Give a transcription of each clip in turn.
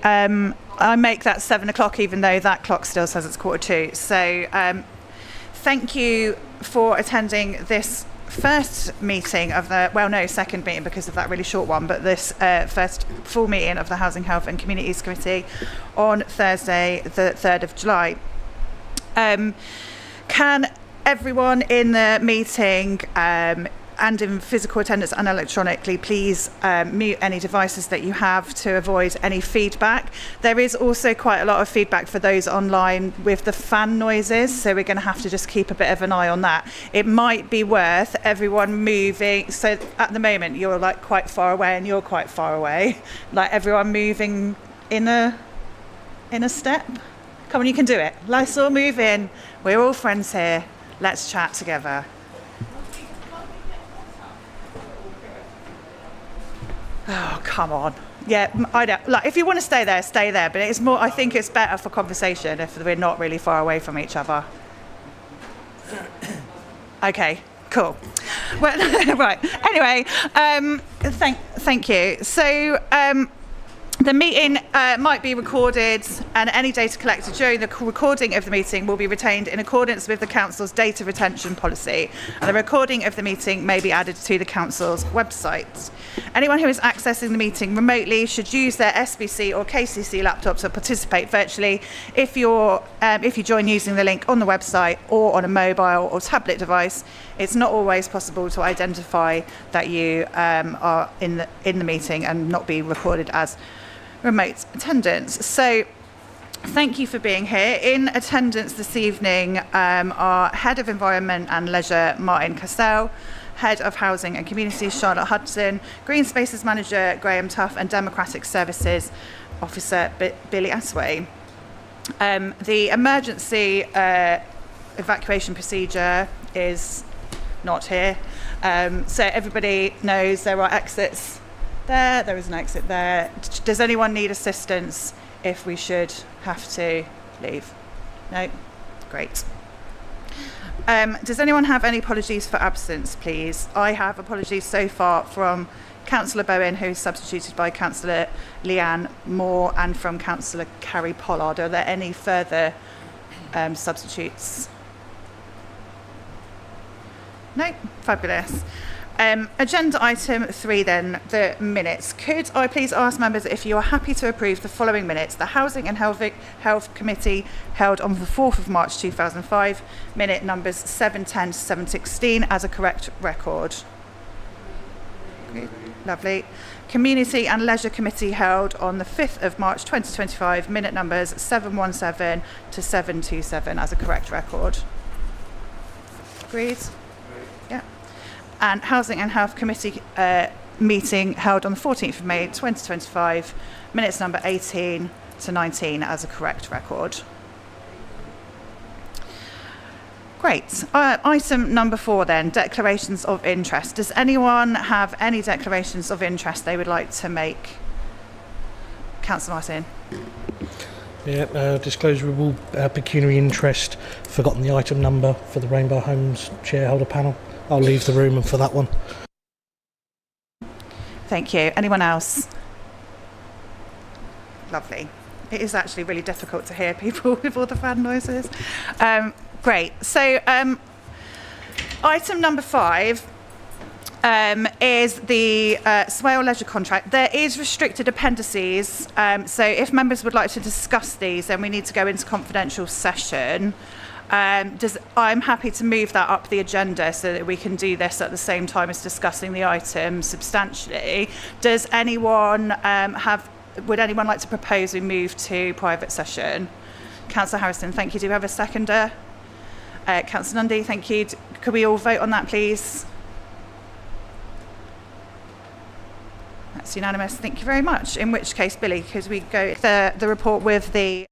I make that 7 o'clock, even though that clock still says it's 1:45. So thank you for attending this first meeting of second meeting because of that really short one, but this first full meeting of the Housing, Health and Communities Committee on Thursday, the 3rd of July. Can everyone in the meeting and in physical attendance and electronically, please mute any devices that you have to avoid any feedback. There is also quite a lot of feedback for those online with the fan noises, so we're going to have to just keep a bit of an eye on that. It might be worth everyone moving. So at the moment, you're like quite far away and you're quite far away. Like everyone moving in a step. Come on, you can do it. Let's all move in. We're all friends here. Let's chat together. Oh, come on. Yeah, I don't, like, if you want to stay there, stay there. But it's more, I think it's better for conversation if we're not really far away from each other. Okay, cool. Well, right. Anyway, thank you. So, the meeting might be recorded, and any data collected during the recording of the meeting will be retained in accordance with the Council's data retention policy, and the recording of the meeting may be added to the Council's website. Anyone who is accessing the meeting remotely should use their SBC or KCC laptop to participate virtually. If you join using the link on the website or on a mobile or tablet device, it's not always possible to identify that you are in the meeting and not be recorded as remote attendance. So thank you for being here. In attendance this evening are Head of Environment and Leisure Martin Cassell, Head of Housing and Communities Charlotte Hudson, Green Spaces Manager Graham Tuff, and Democratic Services Officer Billy Asway. The emergency evacuation procedure is not here. So everybody knows there are exits there is an exit there. Does anyone need assistance if we should have to leave? No? Great. Does anyone have any apologies for absence, please? I have apologies so far from Councillor Bowen, who is substituted by Councillor Leanne Moore, and from Councillor Carrie Pollard. Are there any further substitutes? No? Fabulous. Agenda item 3 then, the minutes. Could I please ask members if you are happy to approve the following minutes? The Housing and Health Committee held on the 4th of March 2005, minute numbers 710 to 716 as a correct record. Okay, lovely. Community and Leisure Committee held on the 5th of March 2025, minute numbers 717 to 727 as a correct record. Agreed? Yeah. And Housing and Health Committee meeting held on the 14th of May 2025, minutes number 18 to 19 as a correct record. Great. Item number 4 then, declarations of interest. Does anyone have any declarations of interest they would like to make? Councillor Martin. Yeah, disclosable pecuniary interest. Forgotten the item number for the Rainbow Homes shareholder panel. I'll leave the room for that one. Thank you. Anyone else? Lovely. It is actually really difficult to hear people with all the fan noises. Great. So item number 5 is the Swale Leisure contract. There is restricted appendices. So if members would like to discuss these, then we need to go into confidential session. I'm happy to move that up the agenda so that we can do this at the same time as discussing the item substantially. Does anyone would anyone like to propose we move to private session? Councillor Harrison, thank you. Do we have a seconder? Councillor Nundy, thank you. Could we all vote on that, please? That's unanimous. Thank you very much. In which case, Billy, could we go the report with the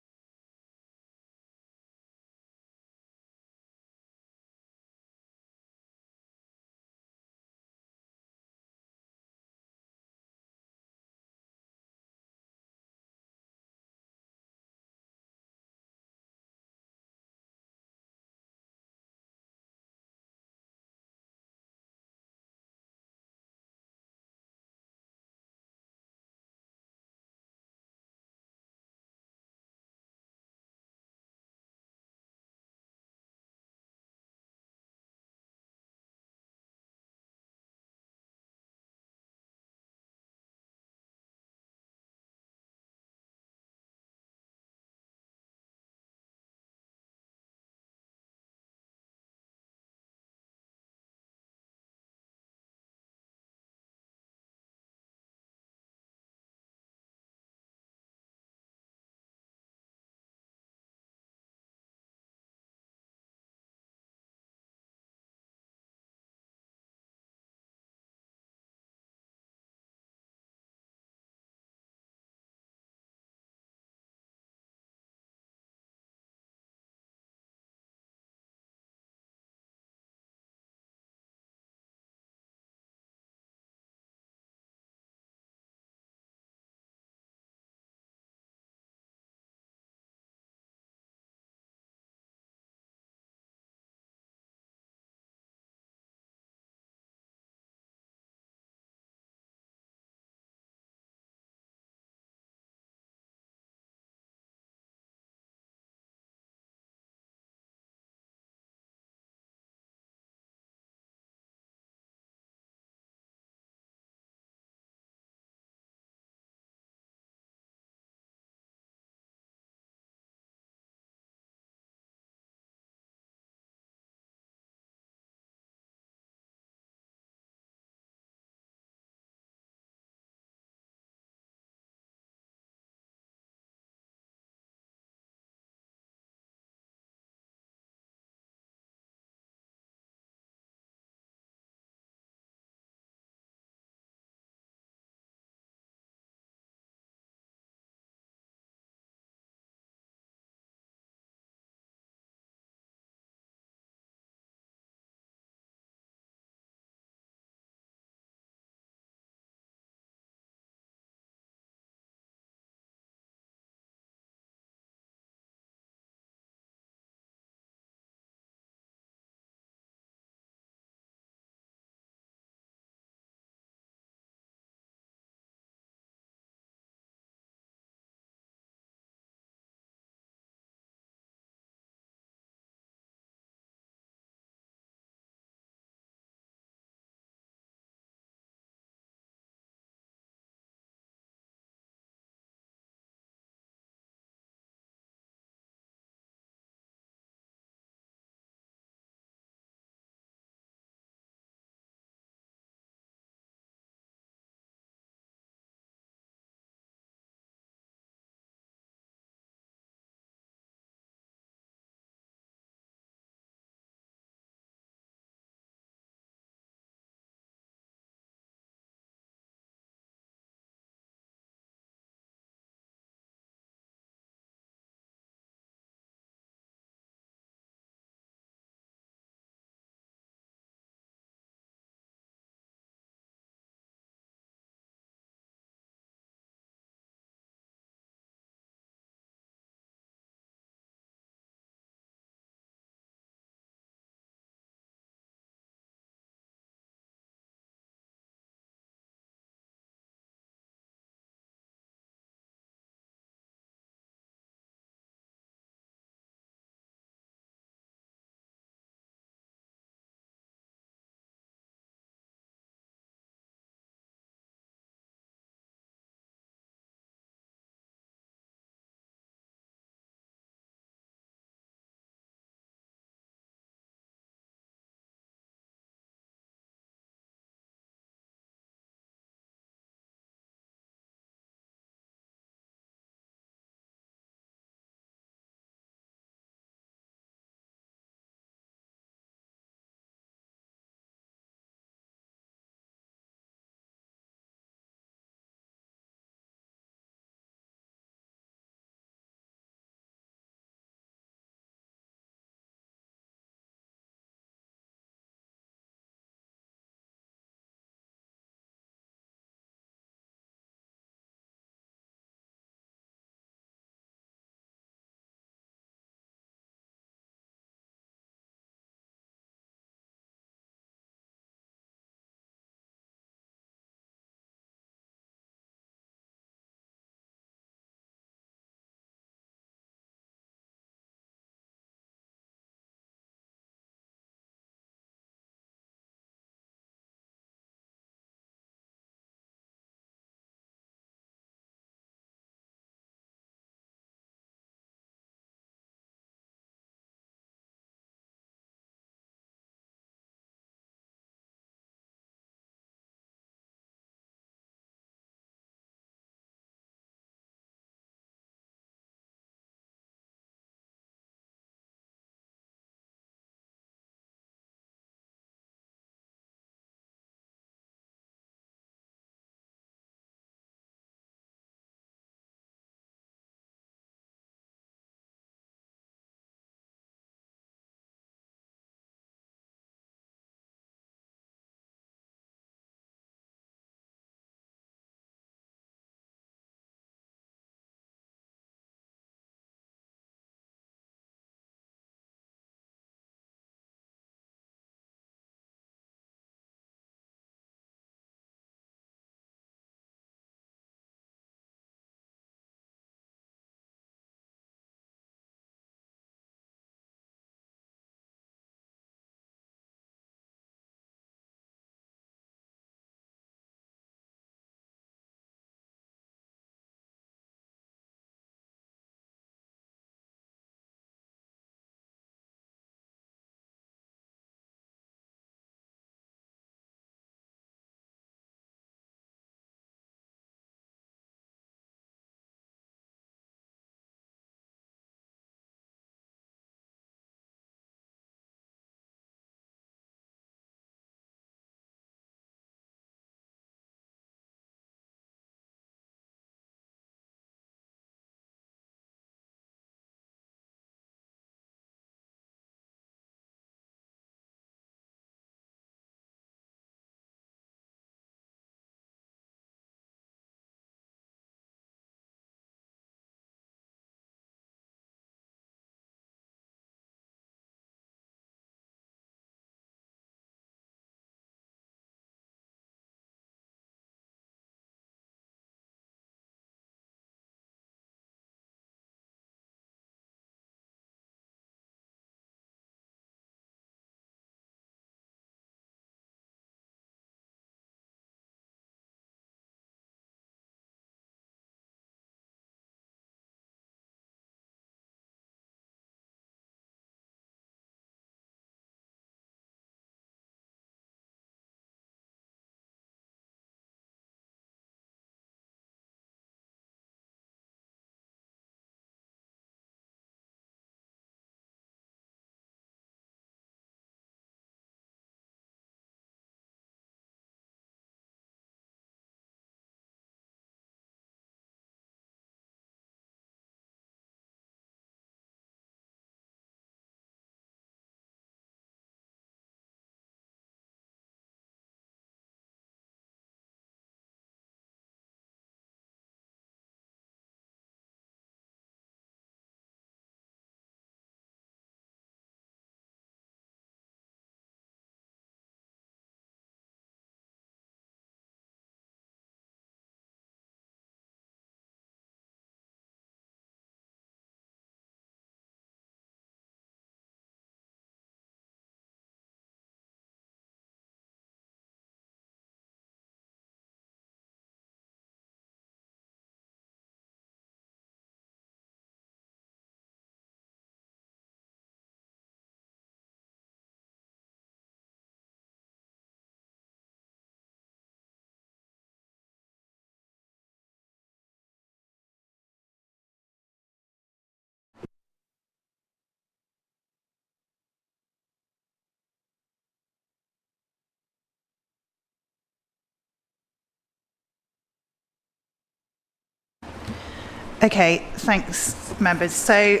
Okay, thanks, members. So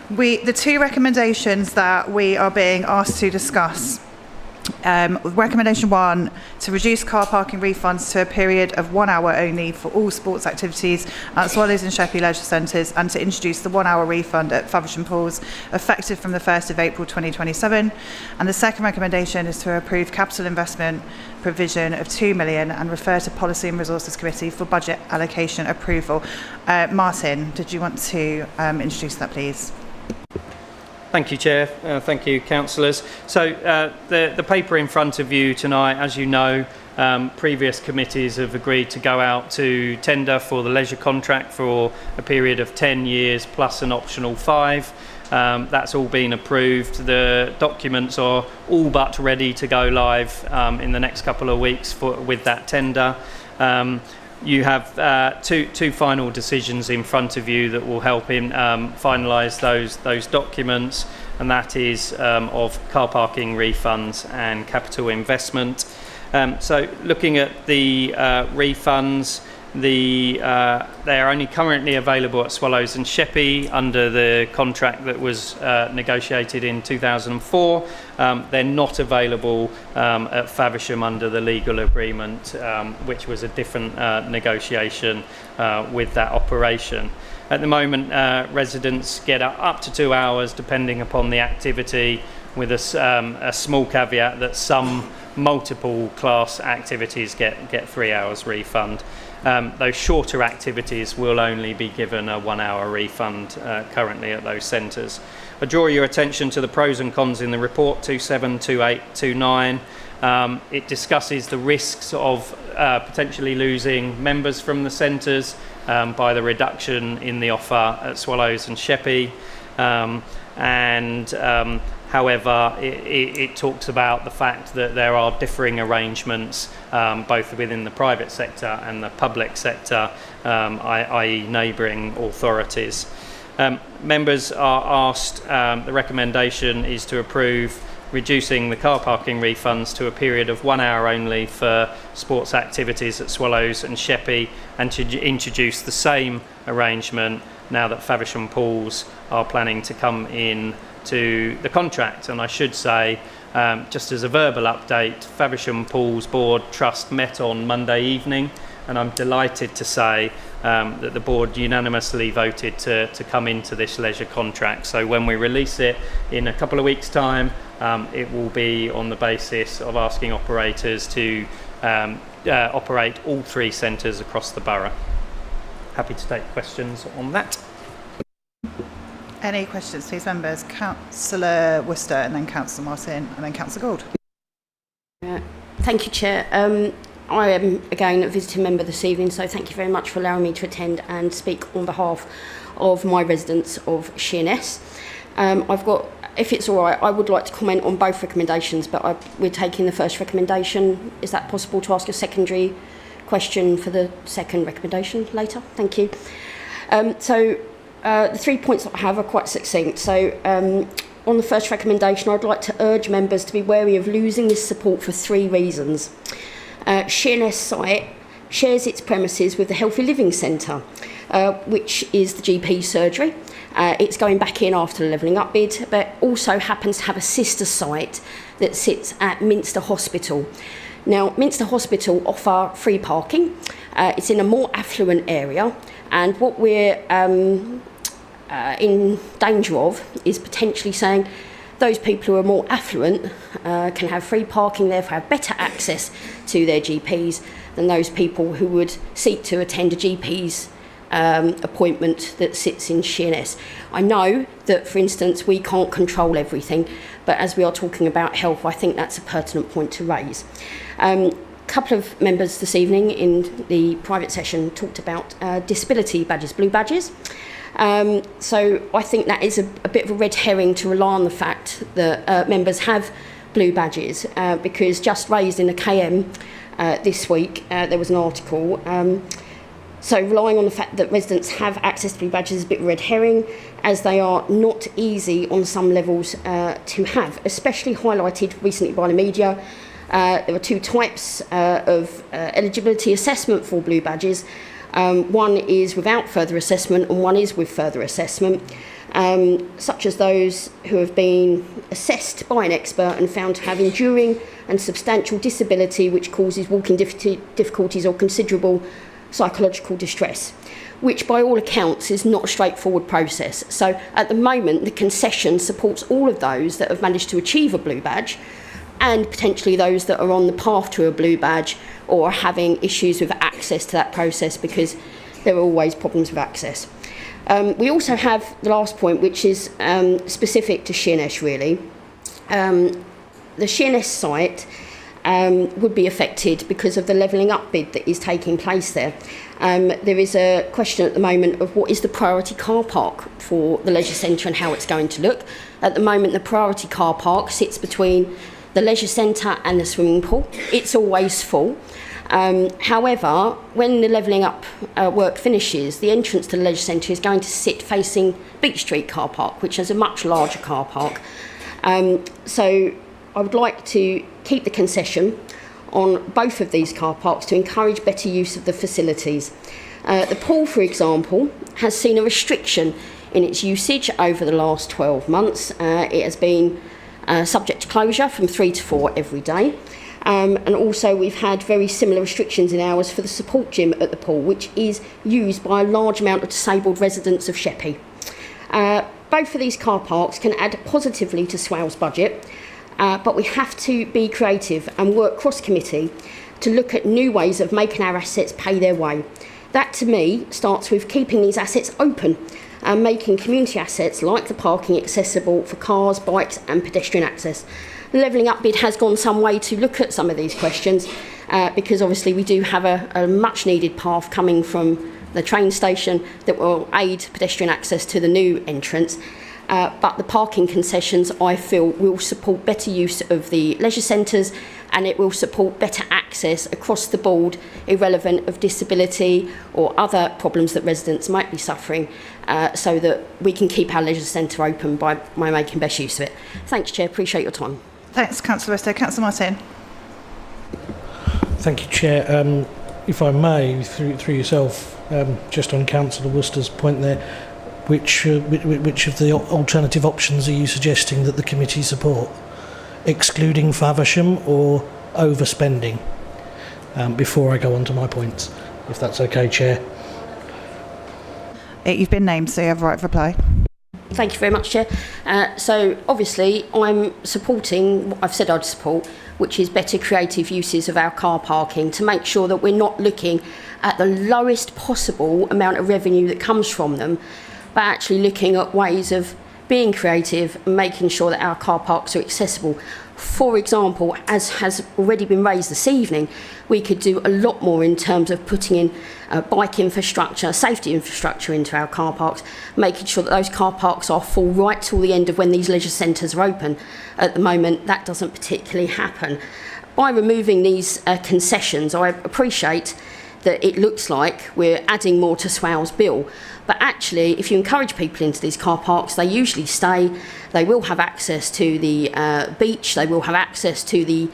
the two recommendations that we are being asked to discuss. Recommendation 1, to reduce car parking refunds to a period of 1 hour only for all sports activities at Swallows and Sheppey leisure centres, and to introduce the 1 hour refund at Faversham Pools effective from the 1st of April 2027. And the second recommendation is to approve capital investment provision of 2 million and refer to Policy and Resources Committee for budget allocation approval. Martin, did you want to introduce that, please? Thank you, Chair. Thank you, councillors. So the paper in front of you tonight, as you know, previous committees have agreed to go out to tender for the leisure contract for a period of 10 years plus an optional 5. That's all been approved. The documents are all but ready to go live in the next couple of weeks with that tender. You have two final decisions in front of you that will help in finalise those documents, and that is of car parking refunds and capital investment. So looking at the refunds, they are only currently available at Swallows and Sheppey under the contract that was negotiated in 2004. They're not available at Faversham under the legal agreement, which was a different negotiation with that operation. At the moment, residents get up to 2 hours depending upon the activity, with a small caveat that some multiple class activities get 3 hours refund. Those shorter activities will only be given a 1 hour refund currently at those centres. I draw your attention to the pros and cons in the report 27, 28, 29. It discusses the risks of potentially losing members from the centres by the reduction in the offer at Swallows and Sheppey. However, it talks about the fact that there are differing arrangements both within the private sector and the public sector, i.e. neighbouring authorities. Members are asked, the recommendation is to approve reducing the car parking refunds to a period of 1 hour only for sports activities at Swallows and Sheppey, and to introduce the same arrangement now that Faversham Pools are planning to come in to the contract. And I should say, just as a verbal update, Faversham Pools Board Trust met on Monday evening, and I'm delighted to say that the board unanimously voted to come into this leisure contract. So when we release it in a couple of weeks' time, it will be on the basis of asking operators to operate all 3 centres across the borough. Happy to take questions on that. Any questions, please, members? Councillor Worcester, and then Councillor Martin, and then Councillor Gould. Thank you, Chair. I am, again, a visiting member this evening, so thank you very much for allowing me to attend and speak on behalf of my residents of Sheerness. I've got, if it's all right, I would like to comment on both recommendations, but we're taking the first recommendation. Is that possible to ask a secondary question for the second recommendation later? Thank you. The 3 points that I have are quite succinct. So on the first recommendation, I'd like to urge members to be wary of losing this support for 3 reasons. Sheerness site shares its premises with the Healthy Living Centre, which is the GP surgery. It's going back in after the levelling up bid, but also happens to have a sister site that sits at Minster Hospital. Now, Minster Hospital offer free parking. It's in a more affluent area, and what we're in danger of is potentially saying those people who are more affluent can have free parking, therefore have better access to their GPs than those people who would seek to attend a GP's appointment that sits in Sheerness. I know that, for instance, we can't control everything, but as we are talking about health, I think that's a pertinent point to raise. A couple of members this evening in the private session talked about disability badges, blue badges. So I think that is a bit of a red herring to rely on the fact that members have blue badges, because just raised in the KM this week, there was an article. So relying on the fact that residents have access to blue badges is a bit of a red herring, as they are not easy on some levels to have, especially highlighted recently by the media. There are 2 types of eligibility assessment for blue badges. One is without further assessment and one is with further assessment, such as those who have been assessed by an expert and found to have enduring and substantial disability which causes walking difficulties or considerable psychological distress, which by all accounts is not a straightforward process. So at the moment, the concession supports all of those that have managed to achieve a blue badge and potentially those that are on the path to a blue badge or are having issues with access to that process, because there are always problems with access. We also have the last point, which is specific to Sheerness really. The Sheerness site would be affected because of the levelling up bid that is taking place there. There is a question at the moment of what is the priority car park for the leisure centre and how it's going to look. At the moment, the priority car park sits between the leisure centre and the swimming pool. It's always full. However, when the levelling up work finishes, the entrance to the leisure centre is going to sit facing Beach Street car park, which is a much larger car park. So I would like to keep the concession on both of these car parks to encourage better use of the facilities. The pool, for example, has seen a restriction in its usage over the last 12 months. It has been subject to closure from 3 to 4 every day. And also we've had very similar restrictions in hours for the support gym at the pool, which is used by a large amount of disabled residents of Sheppey. Both of these car parks can add positively to Swale's budget, but we have to be creative and work cross-committee to look at new ways of making our assets pay their way. That, to me, starts with keeping these assets open and making community assets like the parking accessible for cars, bikes and pedestrian access. The levelling up bid has gone some way to look at some of these questions because obviously we do have a much needed path coming from the train station that will aid pedestrian access to the new entrance. But the parking concessions, I feel, will support better use of the leisure centres and it will support better access across the board, irrelevant of disability or other problems that residents might be suffering, so that we can keep our leisure centre open by making best use of it. Thanks, Chair. Appreciate your time. Thanks, Councillor Wester. Councillor Martin. Thank you, Chair. If I may, through yourself, just on Councillor Worcester's point there, which of the alternative options are you suggesting that the committee support? Excluding Faversham or overspending? Before I go on to my points, if that's okay, Chair. You've been named, so you have a right of reply. Thank you very much, Chair. So obviously I'm supporting what I've said I'd support, which is better creative uses of our car parking to make sure that we're not looking at the lowest possible amount of revenue that comes from them, but actually looking at ways of being creative and making sure that our car parks are accessible. For example, as has already been raised this evening, we could do a lot more in terms of putting in bike infrastructure, safety infrastructure into our car parks, making sure that those car parks are full right till the end of when these leisure centres are open. At the moment, that doesn't particularly happen. By removing these concessions, I appreciate that it looks like we're adding more to Swale's bill. But actually, if you encourage people into these car parks, they usually stay. They will have access to the beach. They will have access to the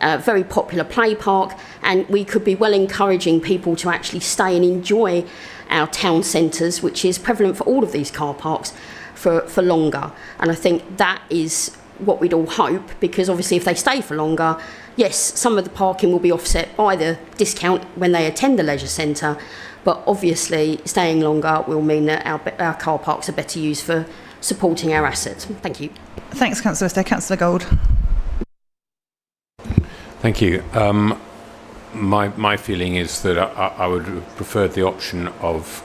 very popular play park. And we could be well encouraging people to actually stay and enjoy our town centres, which is prevalent for all of these car parks, for longer. And I think that is what we'd all hope, because obviously if they stay for longer, yes, some of the parking will be offset by the discount when they attend the leisure centre, but obviously staying longer will mean that our car parks are better used for supporting our assets. Thank you. Thanks, Councillor Wester. Councillor Gold. Thank you. My feeling is that I would have preferred the option of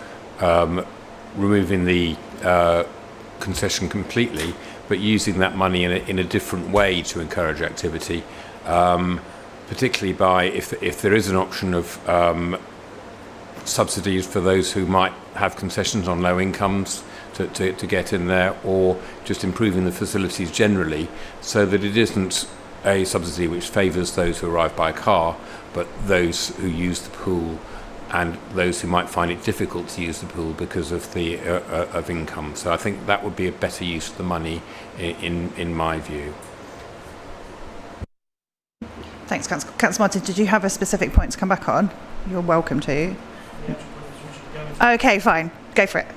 removing the concession completely, but using that money in a different way to encourage activity, particularly by if there is an option of subsidies for those who might have concessions on low incomes to get in there, or just improving the facilities generally so that it isn't a subsidy which favours those who arrive by car, but those who use the pool and those who might find it difficult to use the pool because of the of income. So I think that would be a better use of the money in my view. Thanks, Councillor Martin. Did you have a specific point to come back on? You're welcome to. Okay, fine. Go for it.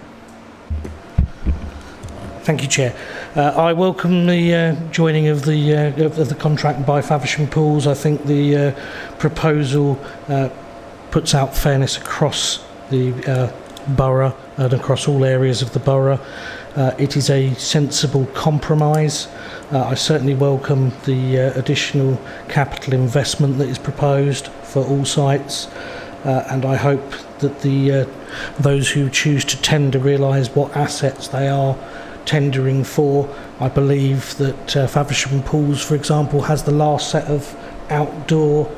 Thank you, Chair. I welcome the joining of the contract by Faversham Pools. I think the proposal puts out fairness across the borough and across all areas of the borough. It is a sensible compromise. I certainly welcome the additional capital investment that is proposed for all sites, and I hope that those who choose to tender realise what assets they are tendering for. I believe that Faversham Pools, for example, has the last set of outdoor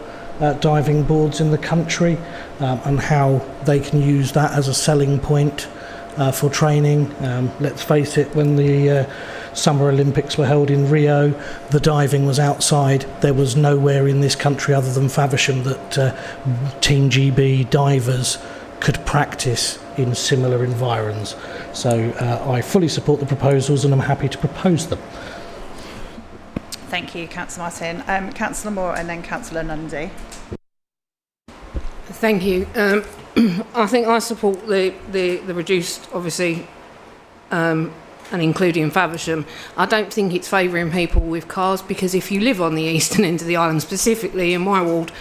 diving boards in the country, and how they can use that as a selling point for training. Let's face it, when the Summer Olympics were held in Rio, the diving was outside. There was nowhere in this country other than Faversham that Team GB divers could practice in similar environs. So I fully support the proposals and I'm happy to propose them. Thank you, Councillor Martin. Councillor Moore and then Councillor Nundy. Thank you. I think I support the reduced, obviously, and including Faversham. I don't think it's favouring people with cars, because if you live on the eastern end of the island, specifically in my ward,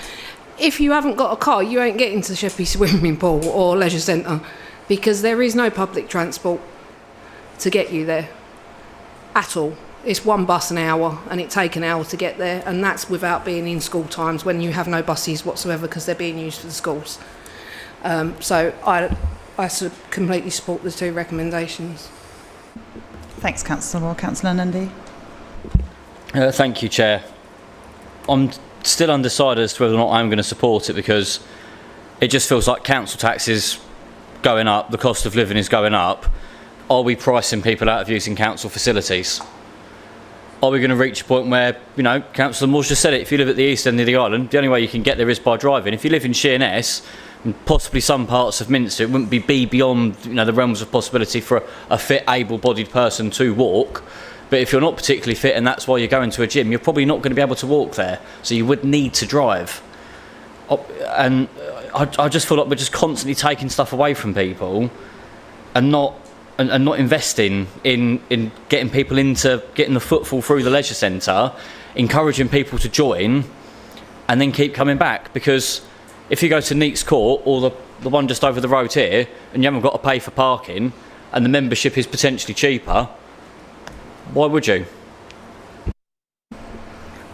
if you haven't got a car, you ain't getting to Sheppey Swimming Pool or Leisure Centre, because there is no public transport to get you there at all. It's one bus an hour, and it takes an hour to get there, and that's without being in school times when you have no buses whatsoever because they're being used for the schools. So I completely support the two recommendations. Thanks, Councillor Moore. Councillor Nundy. Thank you, Chair. I'm still undecided as to whether or not I'm going to support it, because it just feels like council tax is going up, the cost of living is going up. Are we pricing people out of using council facilities? Are we going to reach a point where, you know, Councillor Moore's just said it, if you live at the east end of the island, the only way you can get there is by driving. If you live in Sheerness, and possibly some parts of Minster, it wouldn't be beyond, you know, the realms of possibility for a fit, able-bodied person to walk. But if you're not particularly fit and that's why you're going to a gym, you're probably not going to be able to walk there. So you would need to drive. And I just feel like we're just constantly taking stuff away from people and not investing in getting people into getting the footfall through the leisure centre, encouraging people to join and then keep coming back. Because if you go to Neats Court or the one just over the road here and you haven't got to pay for parking and the membership is potentially cheaper, why would you?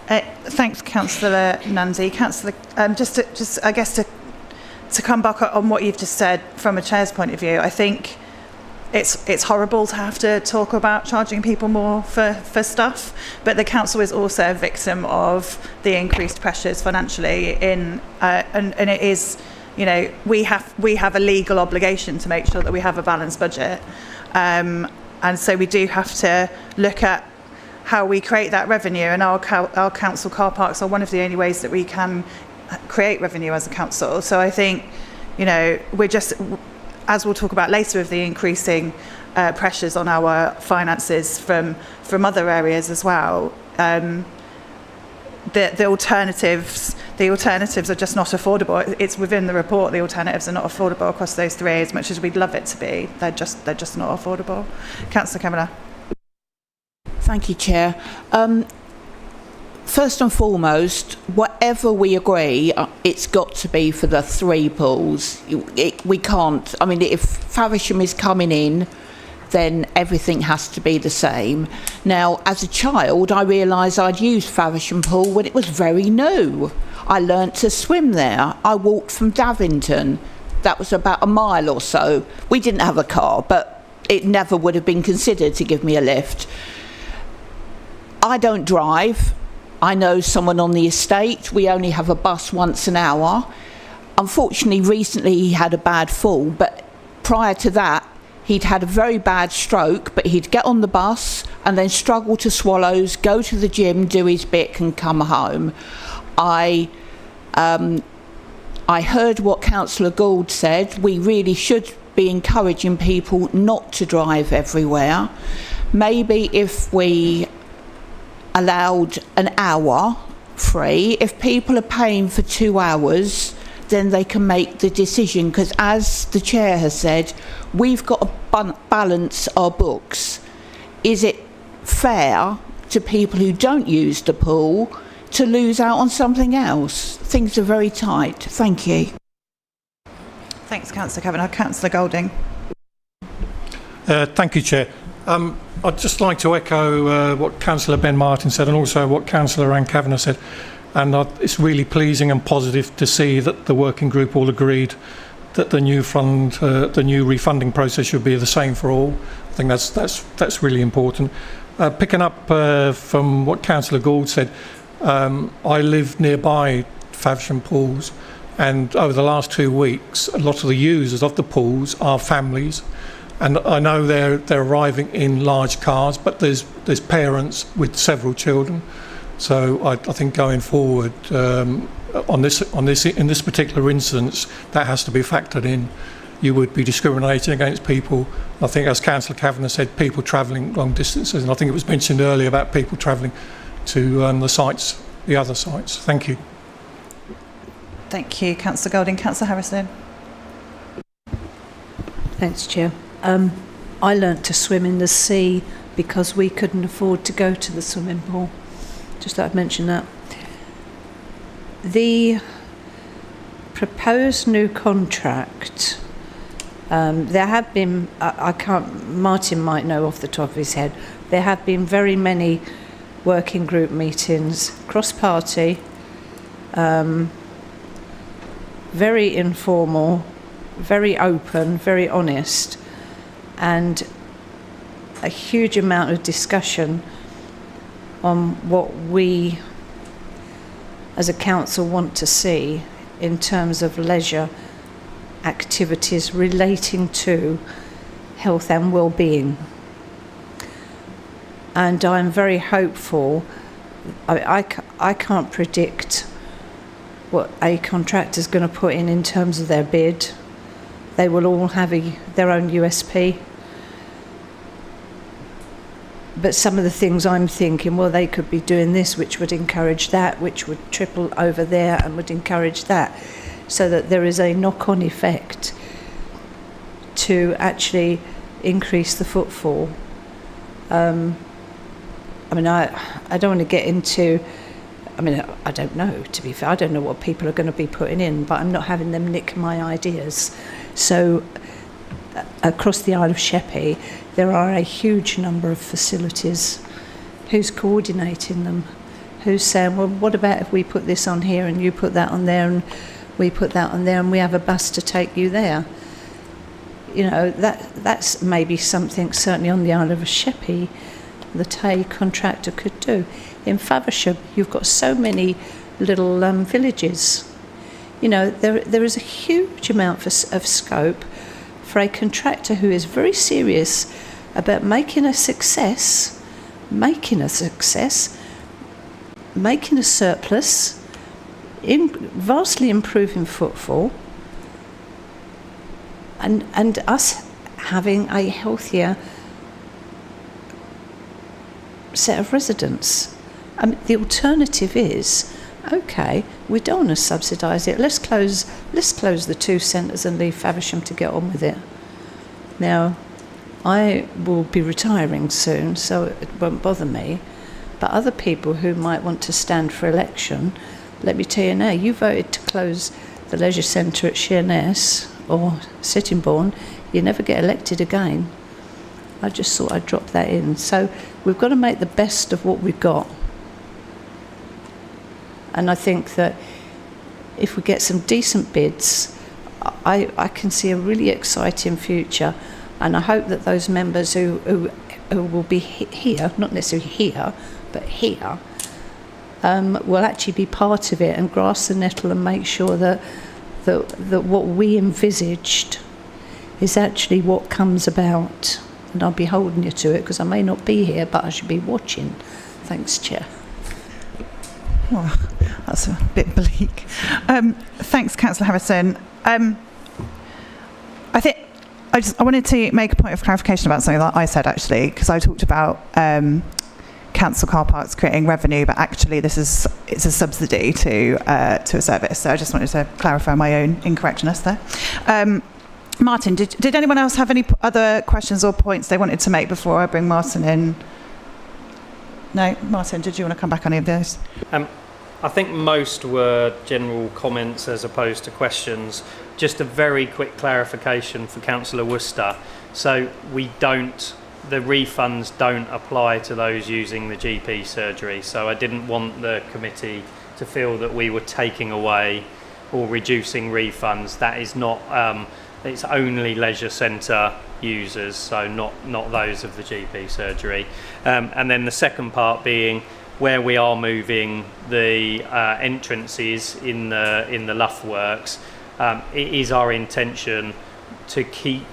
Thanks, Councillor Nundy. Councillor, just I guess to come back on what you've just said from a chair's point of view, I think it's horrible to have to talk about charging people more for stuff, but the council is also a victim of the increased pressures financially and it is, you know, we have a legal obligation to make sure that we have a balanced budget, and so we do have to look at how we create that revenue, and our council car parks are one of the only ways that we can create revenue as a council. So I think, you know, we're just, as we'll talk about later, of the increasing pressures on our finances from other areas as well. The alternatives are just not affordable. It's within the report. The alternatives are not affordable across those three. As much as we'd love it to be, they're just not affordable. Councillor Kamala. Thank you, Chair. First and foremost, whatever we agree, it's got to be for the three pools. We can't, I mean, if Faversham is coming in, then everything has to be the same. Now, as a child, I realised I'd used Faversham Pool when it was very new. I learnt to swim there. I walked from Davington. That was about a mile or so. We didn't have a car, but it never would have been considered to give me a lift. I don't drive. I know someone on the estate. We only have a bus once an hour. Unfortunately, recently he had a bad fall, but prior to that, he'd had a very bad stroke, but he'd get on the bus and then struggle to swallows, go to the gym, do his bit and come home. I heard what Councillor Gould said. We really should be encouraging people not to drive everywhere. Maybe if we allowed an hour free, if people are paying for 2 hours, then they can make the decision, because as the chair has said, we've got to balance our books. Is it fair to people who don't use the pool to lose out on something else? Things are very tight. Thank you. Thanks, Councillor Kavanagh. Councillor Golding. Thank you, Chair. I'd just like to echo what Councillor Ben Martin said, and also what Councillor Anne Kavanagh said. And it's really pleasing and positive to see that the working group all agreed that the new fund, the new refunding process should be the same for all. I think that's really important. Picking up from what Councillor Gould said, I live nearby Faversham pools, and over the last 2 weeks, a lot of the users of the pools are families. And I know they're arriving in large cars, but there's parents with several children. So I think going forward in this particular instance, that has to be factored in. You would be discriminating against people. I think, as Councillor Kavanagh said, people travelling long distances, and I think it was mentioned earlier about people travelling to the other sites. Thank you. Thank you, Councillor Golding. Councillor Harrison. Thanks, Chair. I learnt to swim in the sea because we couldn't afford to go to the swimming pool. Just thought I'd mention that. The proposed new contract, there have been, Martin might know off the top of his head, there have been very many working group meetings, cross-party, very informal, very open, very honest, and a huge amount of discussion on what we as a council want to see in terms of leisure activities relating to health and well-being. And I'm very hopeful. I can't predict what a contractor's going to put in terms of their bid. They will all have their own USP. But some of the things I'm thinking, well, they could be doing this, which would encourage that, which would triple over there and would encourage that, so that there is a knock-on effect to actually increase the footfall. I mean, I don't want to get into, I mean, I don't know, to be fair. I don't know what people are going to be putting in, but I'm not having them nick my ideas. So across the Isle of Sheppey, there are a huge number of facilities. Who's coordinating them? Who's saying, well, what about if we put this on here and you put that on there and we put that on there and we have a bus to take you there? You know, that's maybe something certainly on the Isle of Sheppey that a contractor could do. In Faversham, you've got so many little villages. You know, there is a huge amount of scope for a contractor who is very serious about making a success, making a surplus, vastly improving footfall, and us having a healthier set of residents. I mean, the alternative is, okay, we don't want to subsidise it. Let's close the 2 centres and leave Faversham to get on with it. Now, I will be retiring soon, so it won't bother me. But other people who might want to stand for election, let me tell you now, you voted to close the leisure centre at Sheerness or Sittingbourne, you never get elected again. I just thought I'd drop that in. So we've got to make the best of what we've got. And I think that if we get some decent bids, I can see a really exciting future. And I hope that those members who will be here, not necessarily here, but here, will actually be part of it and grasp the nettle and make sure that what we envisaged is actually what comes about. And I'll be holding you to it because I may not be here, but I should be watching. Thanks, Chair. Oh, that's a bit bleak. Thanks, Councillor Harrison. I think I wanted to make a point of clarification about something that I said, actually, because I talked about council car parks creating revenue, but actually it's a subsidy to a service. So I just wanted to clarify my own incorrectness there. Martin, did anyone else have any other questions or points they wanted to make before I bring Martin in? No? Martin, did you want to come back on any of those? I think most were general comments as opposed to questions. Just a very quick clarification for Councillor Worcester. So the refunds don't apply to those using the GP surgery. So I didn't want the committee to feel that we were taking away or reducing refunds. That is not, it's only leisure centre users, so not those of the GP surgery. And then the second part being where we are moving the entrances in the Luff Works, it is our intention to keep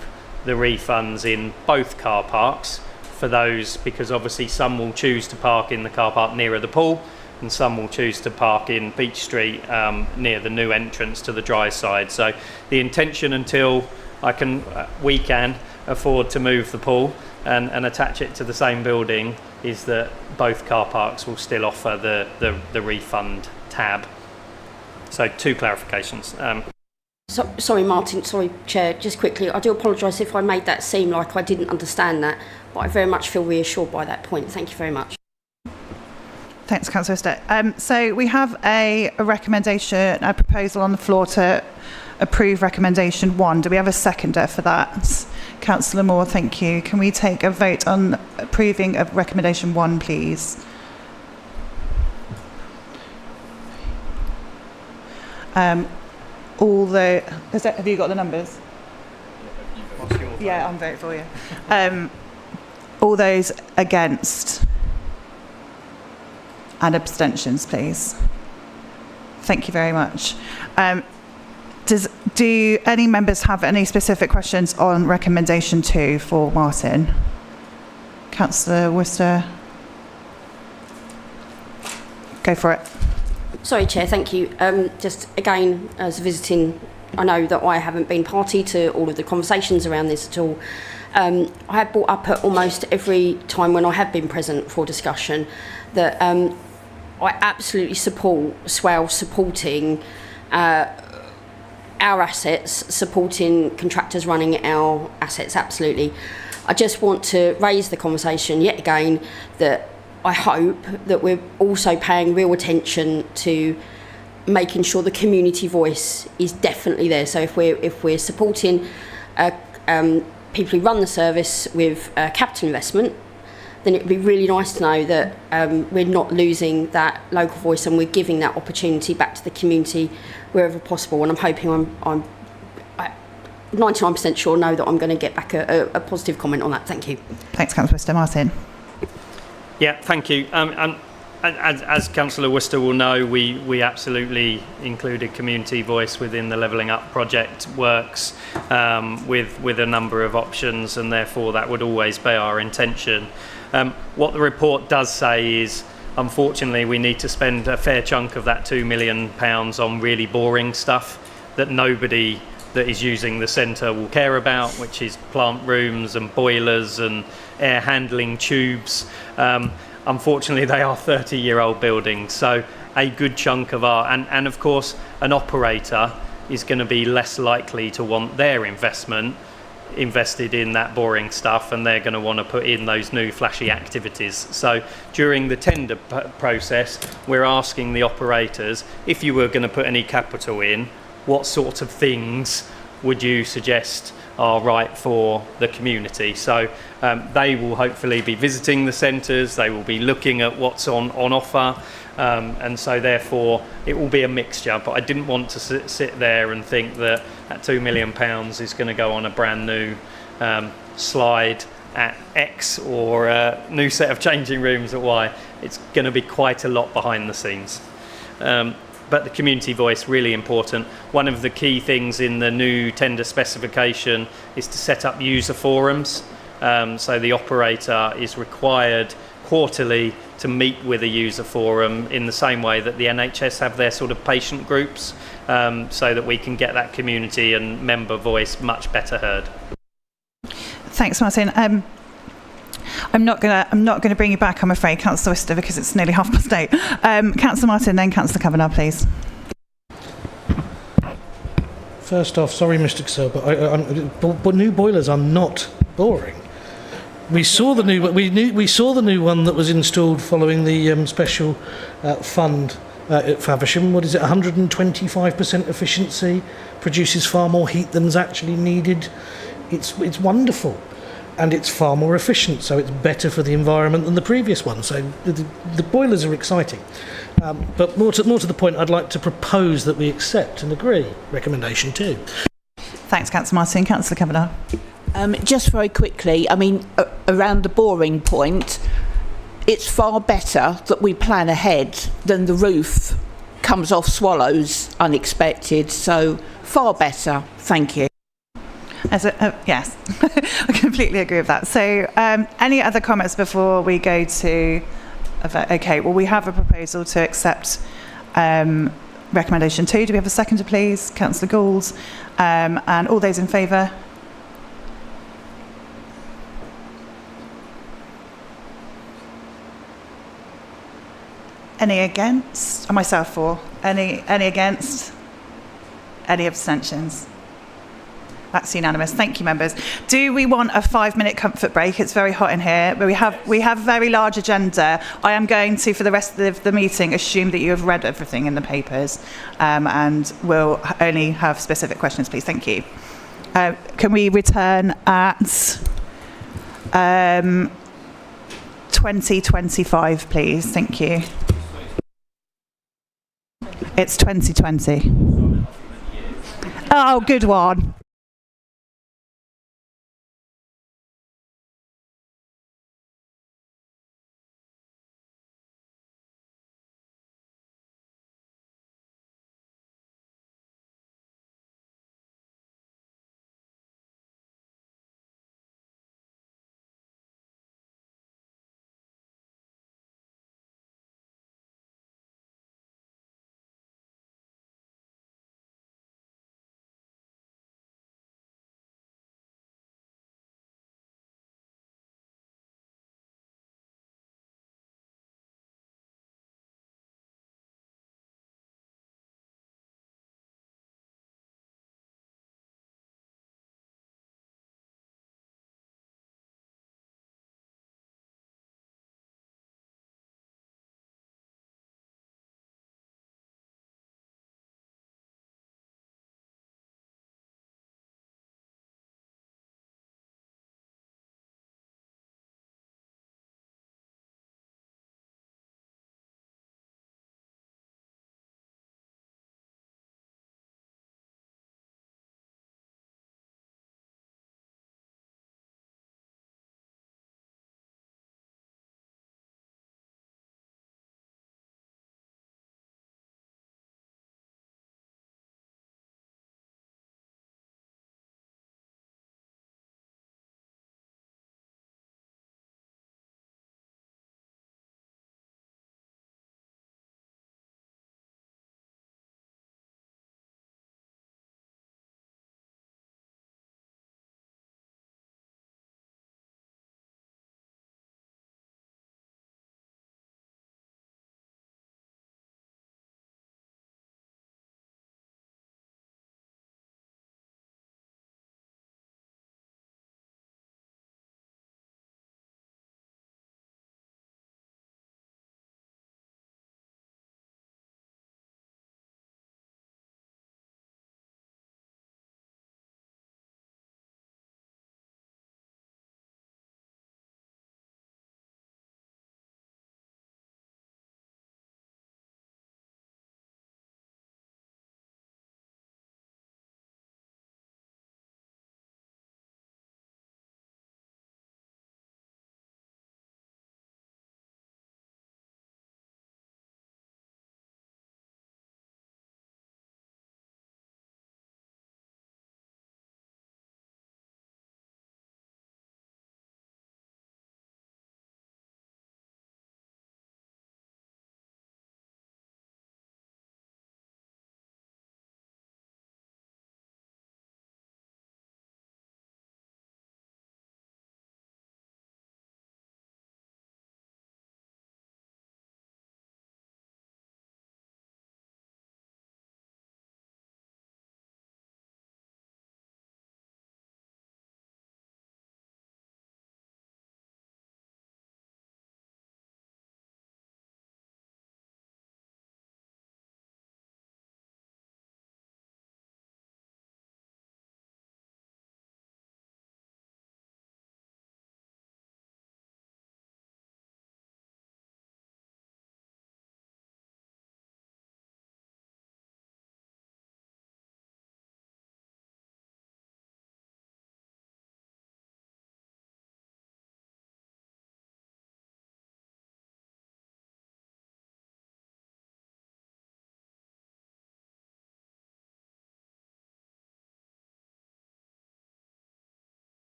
the refunds in both car parks for those, because obviously some will choose to park in the car park nearer the pool and some will choose to park in Beach Street near the new entrance to the dry side. So the intention, until we can afford to move the pool and attach it to the same building, is that both car parks will still offer the refund tab. So 2 clarifications. Sorry, Martin. Sorry, Chair. Just quickly, I do apologise if I made that seem like I didn't understand that, but I very much feel reassured by that point. Thank you very much. Thanks, Councillor Wister. So we have a recommendation, a proposal on the floor to approve recommendation 1. Do we have a seconder for that? Councillor Moore, thank you. Can we take a vote on approving of recommendation 1, please? Have you got the numbers? Yeah, I'm voting for you. All those against and abstentions, please. Thank you very much. Do any members have any specific questions on recommendation 2 for Martin? Councillor Worcester? Go for it. Sorry, Chair, thank you. Just again, as visiting, I know that I haven't been party to all of the conversations around this at all. I have brought up at almost every time when I have been present for discussion that I absolutely support SWAL supporting our assets, supporting contractors running our assets, absolutely. I just want to raise the conversation yet again that I hope that we're also paying real attention to making sure the community voice is definitely there. So if we're supporting people who run the service with capital investment, then it would be really nice to know that we're not losing that local voice and we're giving that opportunity back to the community wherever possible. And I'm hoping I'm 99% sure know that I'm going to get back a positive comment on that. Thank you. Thanks, Councillor Worcester. Martin? Yeah, thank you. And as Councillor Worcester will know, we absolutely included community voice within the Levelling Up project works with a number of options, and therefore that would always be our intention. What the report does say is, unfortunately, we need to spend a fair chunk of that £2 million on really boring stuff that nobody that is using the centre will care about, which is plant rooms and boilers and air handling tubes. Unfortunately, they are 30-year-old buildings, so a good chunk of and of course, an operator is going to be less likely to want their invested in that boring stuff, and they're going to want to put in those new flashy activities. So during the tender process, we're asking the operators, if you were going to put any capital in, what sort of things would you suggest are right for the community? So they will hopefully be visiting the centres, they will be looking at what's on offer, and so therefore it will be a mixture. But I didn't want to sit there and think that £2 million is going to go on a brand new slide at X or a new set of changing rooms at Y. It's going to be quite a lot behind the scenes. But the community voice, really important. One of the key things in the new tender specification is to set up user forums. So the operator is required quarterly to meet with a user forum in the same way that the NHS have their sort of patient groups, so that we can get that community and member voice much better heard. Thanks, Martin. I'm not gonna bring you back, I'm afraid, Councillor Worcester, because it's nearly 8:30. Councillor Martin, then Councillor Kavanagh, please. First off, sorry, Mr. Cassell, but new boilers are not boring. We saw the new one that was installed following the special fund at Faversham. What is it? 125% efficiency, produces far more heat than's actually needed. It's wonderful, and it's far more efficient, so it's better for the environment than the previous one. So the boilers are exciting. But more to the point, I'd like to propose that we accept and agree recommendation 2. Thanks, Councillor Martin. Councillor Kavanagh. Just very quickly, I mean, around the boring point, it's far better that we plan ahead than the roof comes off Swallows unexpected. So far better. Thank you. Yes, I completely agree with that. So any other comments before we go to a vote? Okay, well, we have a proposal to accept recommendation 2. Do we have a seconder, please? Councillor Gould. And all those in favour? Any against? Myself for. Any against? Any abstentions? That's unanimous. Thank you, members. Do we want a 5-minute comfort break? It's very hot in here, but we have a very large agenda. I am going to, for the rest of the meeting, assume that you have read everything in the papers, and we'll only have specific questions, please. Thank you. Can we return at 20:25, please? Thank you. It's 2020. Oh, good one.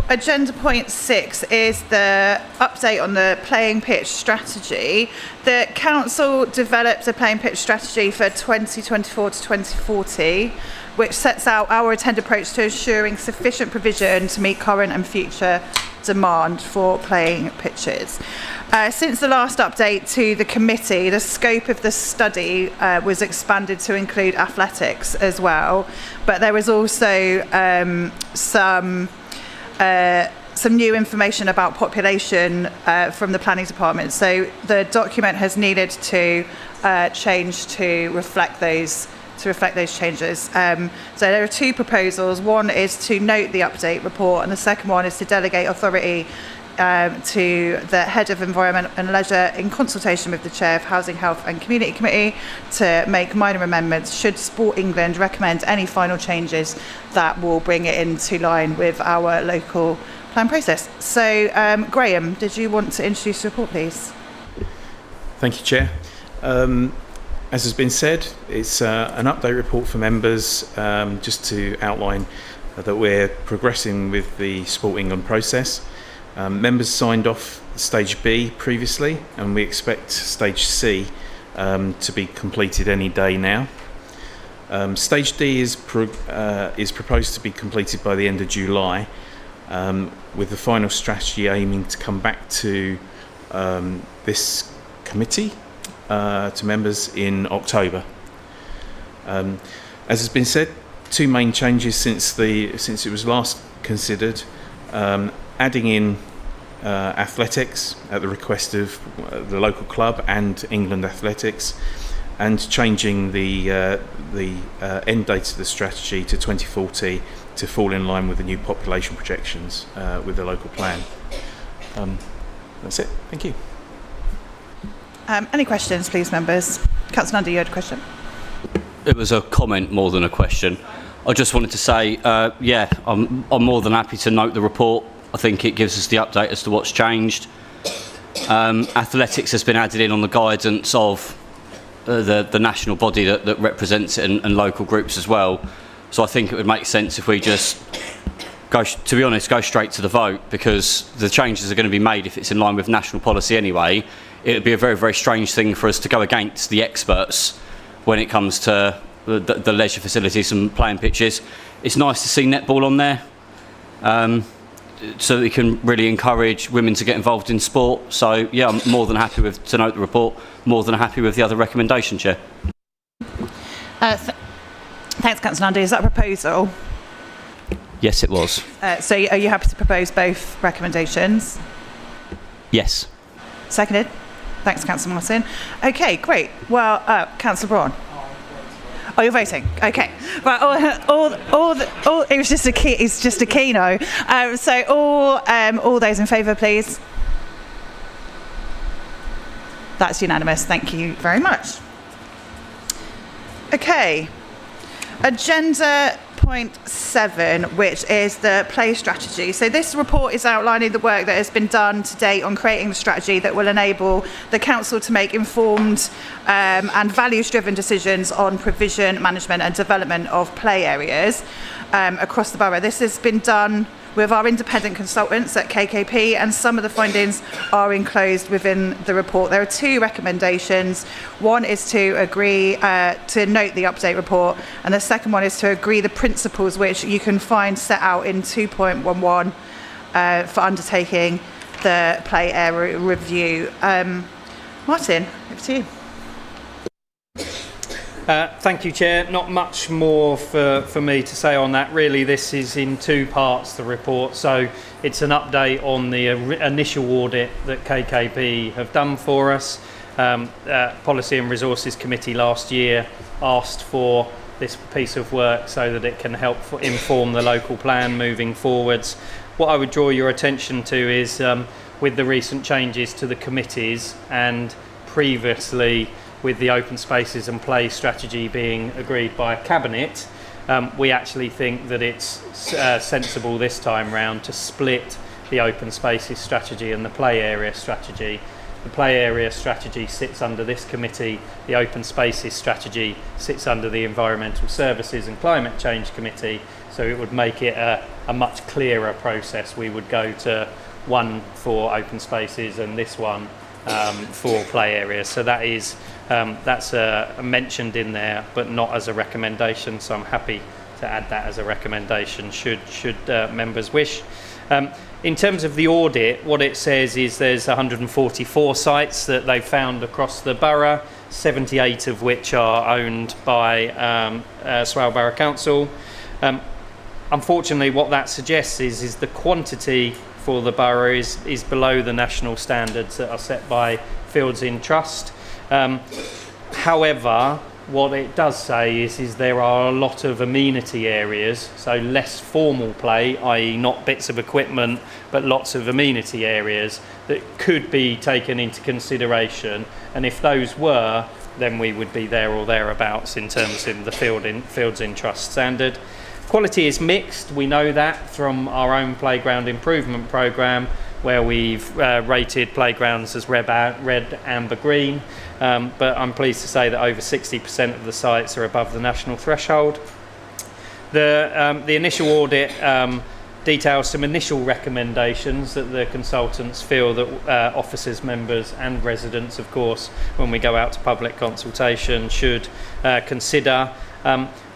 agenda point 6 is the update on the playing pitch strategy. The council developed a playing pitch strategy for 2024 to 2040, which sets out our intended approach to ensuring sufficient provision to meet current and future demand for playing pitches. Since the last update to the committee, the scope of the study was expanded to include athletics as well, but there was also some new information about population from the planning department. So the document has needed to change to reflect those changes. So there are two proposals. One is to note the update report, and the second one is to delegate authority to the Head of Environment and Leisure in consultation with the Chair of Housing, Health and Community Committee to make minor amendments should Sport England recommend any final changes that will bring it into line with our local plan process. So Graham, did you want to introduce the report, please? Thank you, Chair. As has been said, it's an update report for members just to outline that we're progressing with the Sport England process. Members signed off Stage B previously, and we expect Stage C to be completed any day now. Stage D is proposed to be completed by the end of July, with the final strategy aiming to come back to this committee, to members in October. As has been said, two main changes since it was last considered. Adding in athletics at the request of the local club and England Athletics, and changing the end date of the strategy to 2040 to fall in line with the new population projections with the local plan. That's it. Thank you. Any questions, please, members? Councillor Nundy, you had a question? It was a comment more than a question. I just wanted to say, I'm more than happy to note the report. I think it gives us the update as to what's changed. Athletics has been added in on the guidance of the national body that represents it, and local groups as well. So I think it would make sense if we just go straight to the vote, because the changes are going to be made if it's in line with national policy anyway. It would be a very, very strange thing for us to go against the experts when it comes to the leisure facilities and playing pitches. It's nice to see netball on there, so that we can really encourage women to get involved in sport. So yeah, I'm more than happy to note the report, more than happy with the other recommendation, Chair. Thanks, Councillor Nundy. Is that a proposal? Yes, it was. So are you happy to propose both recommendations? Yes. Seconded. Thanks, Councillor Martin. Okay, great. Well, Councillor Braun. Oh, you're voting. Okay. Well, it was just a key. It's just a keynote. So all those in favour, please. That's unanimous. Thank you very much. Okay. Agenda point 7, which is the play strategy. So this report is outlining the work that has been done to date on creating the strategy that will enable the council to make informed and values-driven decisions on provision, management and development of play areas across the borough. This has been done with our independent consultants at KKP, and some of the findings are enclosed within the report. There are two recommendations. One is to agree to note the update report, and the second one is to agree the principles which you can find set out in 2.11 for undertaking the play area review. Martin, over to you. Thank you, Chair. Not much more for me to say on that. Really, this is in two parts, the report. So it's an update on the initial audit that KKP have done for us. Policy and Resources Committee last year asked for this piece of work so that it can help inform the local plan moving forwards. What I would draw your attention to is with the recent changes to the committees, and previously with the open spaces and play strategy being agreed by Cabinet, we actually think that it's sensible this time round to split the open spaces strategy and the play area strategy. The play area strategy sits under this committee, the open spaces strategy sits under the Environmental Services and Climate Change Committee, So it would make it a much clearer process. We would go to one for open spaces and this one for play areas. So that is that's mentioned in there, but not as a recommendation. So I'm happy to add that as a recommendation should members wish. In terms of the audit, what it says is there's 144 sites that they've found across the borough, 78 of which are owned by Swale Borough Council. Unfortunately, what that suggests is the quantity for the borough is below the national standards that are set by Fields in Trust. However, what it does say is there are a lot of amenity areas, so less formal play, i.e. not bits of equipment, but lots of amenity areas that could be taken into consideration. And if those were, then we would be there or thereabouts in terms of the Fields in Trust standard. Quality is mixed. We know that from our own playground improvement programme, where we've rated playgrounds as red, amber, green. But I'm pleased to say that over 60% of the sites are above the national threshold. The initial audit details some initial recommendations that the consultants feel that officers, members and residents, of course, when we go out to public consultation, should consider.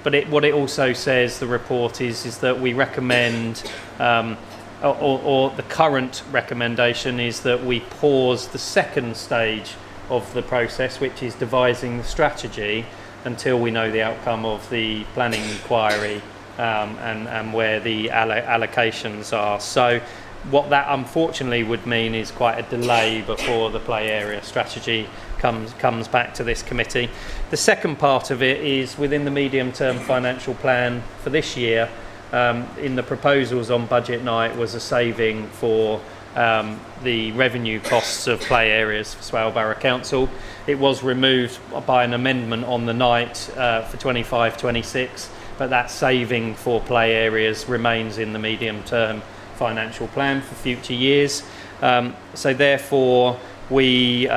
But what it also says, the report is that we recommend, or the current recommendation is that we pause the second stage of the process, which is devising the strategy, until we know the outcome of the planning inquiry and where the allocations are. So what that unfortunately would mean is quite a delay before the play area strategy comes back to this committee. The second part of it is within the medium-term financial plan for this year. In the proposals on budget night was a saving for the revenue costs of play areas for Swale Borough Council. It was removed by an amendment on the night for 25-26, but that saving for play areas remains in the medium-term financial plan for future years. So therefore, we've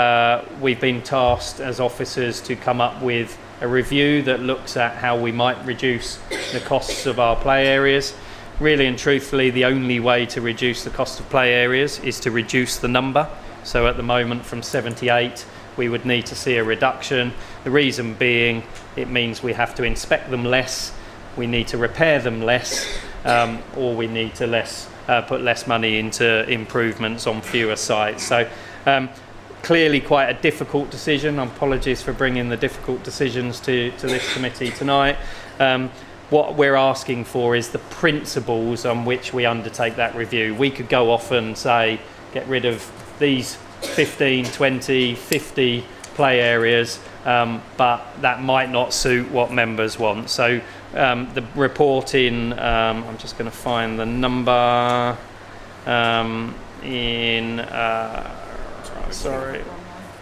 been tasked as officers to come up with a review that looks at how we might reduce the costs of our play areas. Really and truthfully, the only way to reduce the cost of play areas is to reduce the number. So at the moment, from 78, we would need to see a reduction. The reason being, it means we have to inspect them less, we need to repair them less, or we need to put less money into improvements on fewer sites. So clearly quite a difficult decision. Apologies for bringing the difficult decisions to this committee tonight. What we're asking for is the principles on which we undertake that review. We could go off and say, get rid of these 15, 20, 50 play areas, but that might not suit what members want. So the report in, I'm just going to find the number, sorry,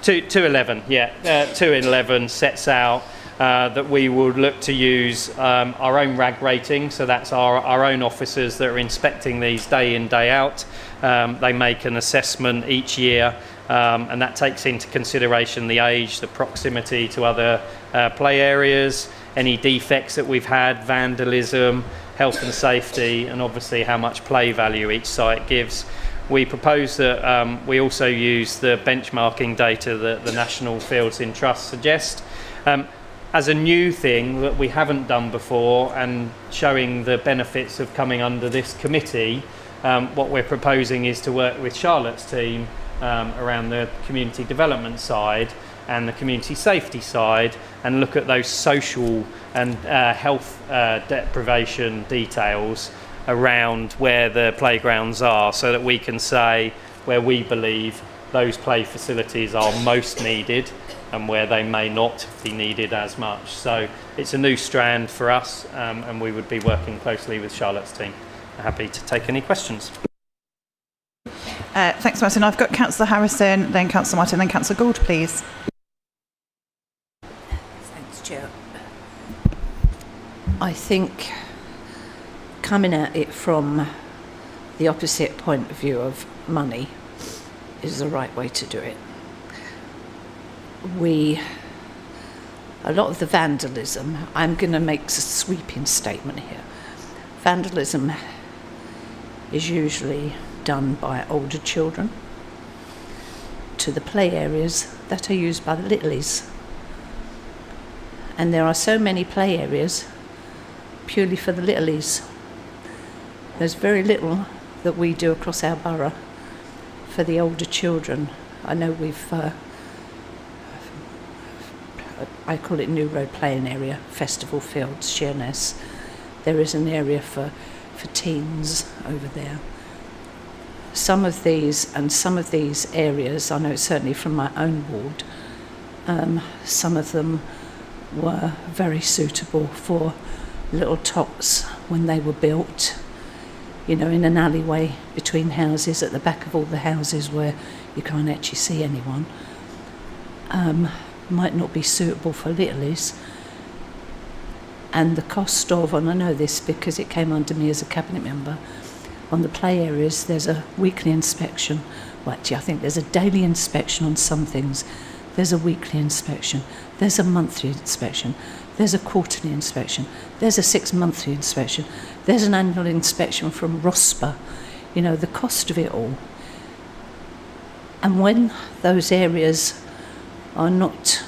211, yeah, 211 sets out that we would look to use our own RAG rating, so that's our own officers that are inspecting these day in, day out. They make an assessment each year, and that takes into consideration the age, the proximity to other play areas, any defects that we've had, vandalism, health and safety, and obviously how much play value each site gives. We propose that we also use the benchmarking data that the National Fields in Trust suggest. As a new thing that we haven't done before, and showing the benefits of coming under this committee, what we're proposing is to work with Charlotte's team around the community development side and the community safety side, and look at those social and health deprivation details around where the playgrounds are, so that we can say where we believe those play facilities are most needed and where they may not be needed as much. So it's a new strand for us, and we would be working closely with Charlotte's team. I'm happy to take any questions. Thanks, Martin. I've got Councillor Harrison, then Councillor Martin, then Councillor Gould, please. Thanks, Chair. I think coming at it from the opposite point of view of money is the right way to do it. A lot of the vandalism, I'm going to make a sweeping statement here. Vandalism is usually done by older children to the play areas that are used by the littlies. And there are so many play areas purely for the littlies. There's very little that we do across our borough for the older children. I know we've, I call it New Road Playing Area, Festival Fields, Sheerness. There is an area for teens over there. Some of these areas, I know certainly from my own ward, some of them were very suitable for little tots when they were built, you know, in an alleyway between houses, at the back of all the houses where you can't actually see anyone. Might not be suitable for littlies. And the cost of, and I know this because it came under me as a cabinet member, on the play areas there's a weekly inspection. Well, actually I think there's a daily inspection on some things. There's a weekly inspection. There's a monthly inspection. There's a quarterly inspection. There's a 6-monthly inspection. There's an annual inspection from ROSPA. You know, the cost of it all. And when those areas are not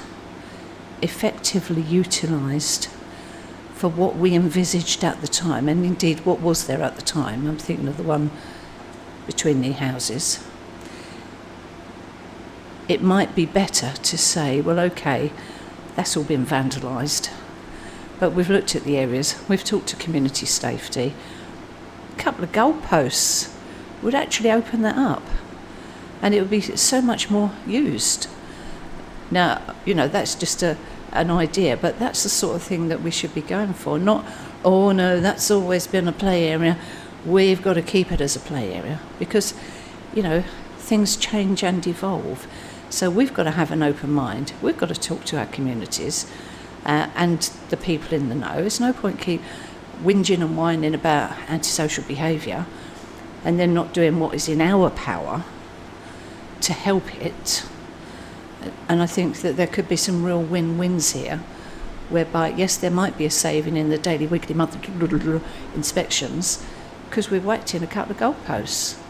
effectively utilised for what we envisaged at the time, and indeed what was there at the time, I'm thinking of the one between the houses, it might be better to say, well, okay, that's all been vandalised, but we've looked at the areas, we've talked to community safety. A couple of goalposts would actually open that up, and it would be so much more used. Now, you know, that's just an idea, but that's the sort of thing that we should be going for. Not, oh no, that's always been a play area, we've got to keep it as a play area, because, you know, things change and evolve. So we've got to have an open mind. We've got to talk to our communities and the people in the know. There's no point keep whinging and whining about antisocial behaviour and then not doing what is in our power to help it. And I think that there could be some real win-wins here, whereby, yes, there might be a saving in the daily, weekly, monthly inspections, because we've whacked in a couple of goalposts.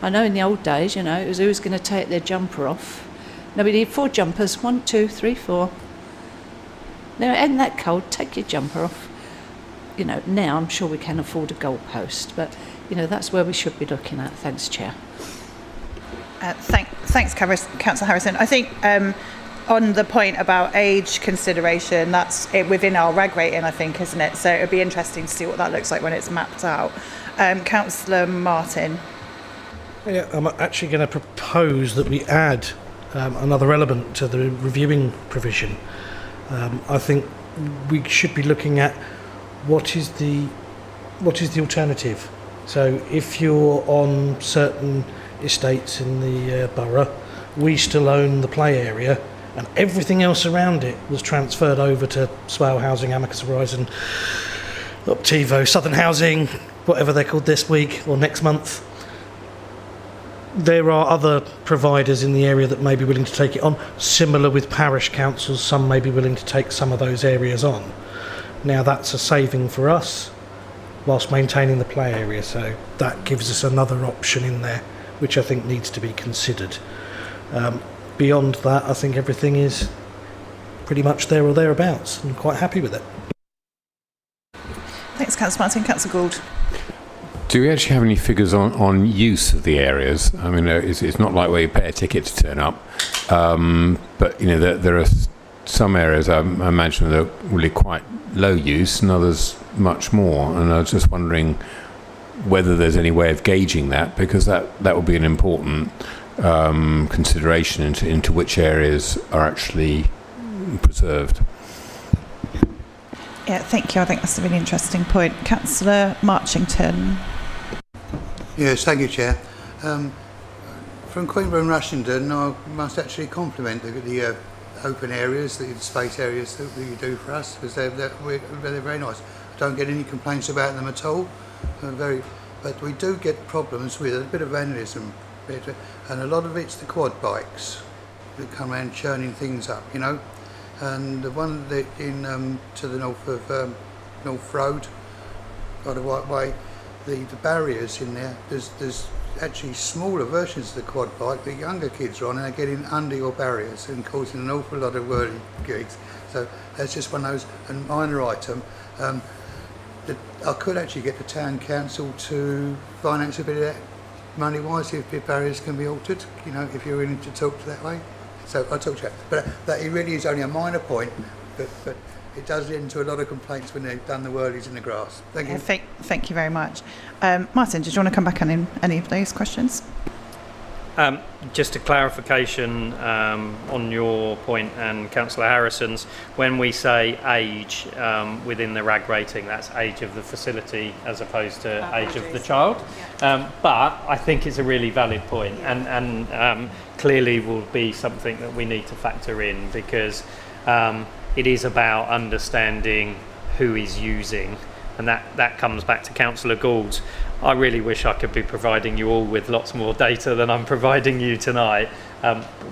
I know in the old days, you know, it was who's going to take their jumper off. No, we need 4 jumpers, 1, 2, 3, 4. Now, it ain't that cold, take your jumper off. You know, now I'm sure we can afford a goalpost, but, you know, that's where we should be looking at. Thanks, Chair. Thanks, Councillor Harrison. I think on the point about age consideration, that's it within our reg rating, I think, isn't it? So it'd be interesting to see what that looks like when it's mapped out. Councillor Martin. Yeah, I'm actually going to propose that we add another element to the reviewing provision. I think we should be looking at what is the alternative. So if you're on certain estates in the borough, we still own the play area, and everything else around it was transferred over to Swale Housing, Amicus Horizon, Optivo, Southern Housing, whatever they're called this week or next month. There are other providers in the area that may be willing to take it on. Similar with parish councils, some may be willing to take some of those areas on. Now that's a saving for us whilst maintaining the play area, so that gives us another option in there, which I think needs to be considered. Beyond that, I think everything is pretty much there or thereabouts. I'm quite happy with it. Thanks, Councillor Martin. Councillor Gould. Do we actually have any figures on use of the areas? I mean, it's not like where you pay a ticket to turn up, but you know there are some areas I imagine that are really quite low use, and others much more. And I was just wondering whether there's any way of gauging that, because that would be an important consideration into which areas are actually preserved. Yeah, thank you. I think that's a really interesting point. Councillor Marchington. Yes, thank you, Chair. From Queenborough and Rushington, I must actually compliment the open areas, the space areas that you do for us, because they're very nice. I don't get any complaints about them at all. But we do get problems with a bit of vandalism, and a lot of it's the quad bikes that come around churning things up, you know. And the one that to the north of North Road, by the right way, the barriers in there, there's actually smaller versions of the quad bike that younger kids are on, and they're getting under your barriers and causing an awful lot of whirly gigs. So that's just one of those, a minor item. I could actually get the town council to finance a bit of that money-wise if the barriers can be altered, you know, if you're willing to talk to that way. So I'll talk to you. But that it really is only a minor point, but it does lead into a lot of complaints when they've done the whirlies in the grass. Thank you. Thank you very much. Martin, did you want to come back on any of those questions? Just a clarification on your point and Councillor Harrison's. When we say age within the RAG rating, that's age of the facility as opposed to age of the child. But I think it's a really valid point, and clearly will be something that we need to factor in, because it is about understanding who is using, and that comes back to Councillor Gould's. I really wish I could be providing you all with lots more data than I'm providing you tonight.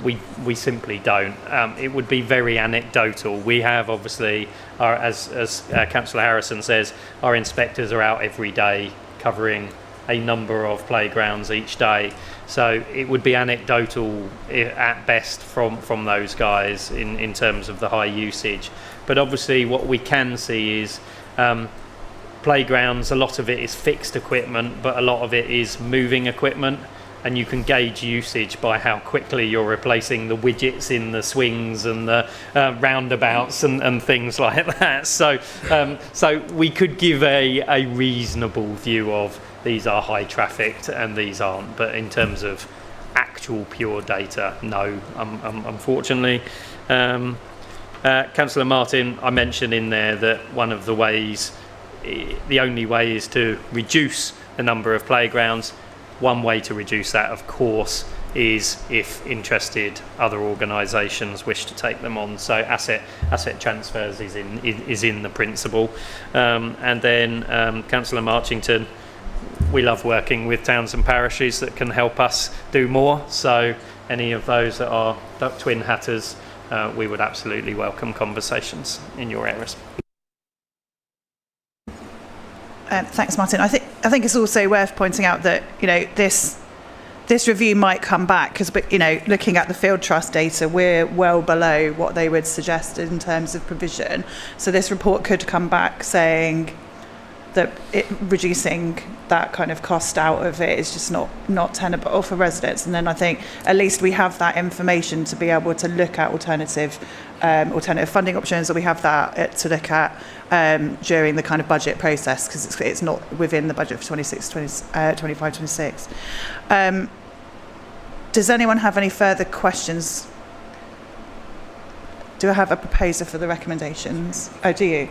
We simply don't. It would be very anecdotal. We have obviously, as Councillor Harrison says, our inspectors are out every day covering a number of playgrounds each day. So it would be anecdotal at best from those guys in terms of the high usage. But obviously what we can see is playgrounds, a lot of it is fixed equipment, but a lot of it is moving equipment, and you can gauge usage by how quickly you're replacing the widgets in the swings and the roundabouts and things like that. So we could give a reasonable view of these are high trafficked and these aren't, but in terms of actual pure data, no, unfortunately. Councillor Martin, I mentioned in there that one of the ways, the only way, is to reduce the number of playgrounds. One way to reduce that, of course, is if interested other organisations wish to take them on. So asset transfers is in the principle. And then Councillor Marchington, we love working with towns and parishes that can help us do more. So any of those that are twin hatters, we would absolutely welcome conversations in your areas. Thanks, Martin. I think it's also worth pointing out that, you know, this review might come back because, you know, looking at the Field Trust data, we're well below what they would suggest in terms of provision. So this report could come back saying that reducing that kind of cost out of it is just not tenable for residents. And then I think at least we have that information to be able to look at alternative funding options, or we have that to look at during the kind of budget process, because it's not within the budget for 25-26. Does anyone have any further questions? Do I have a proposer for the recommendations? Oh, do you?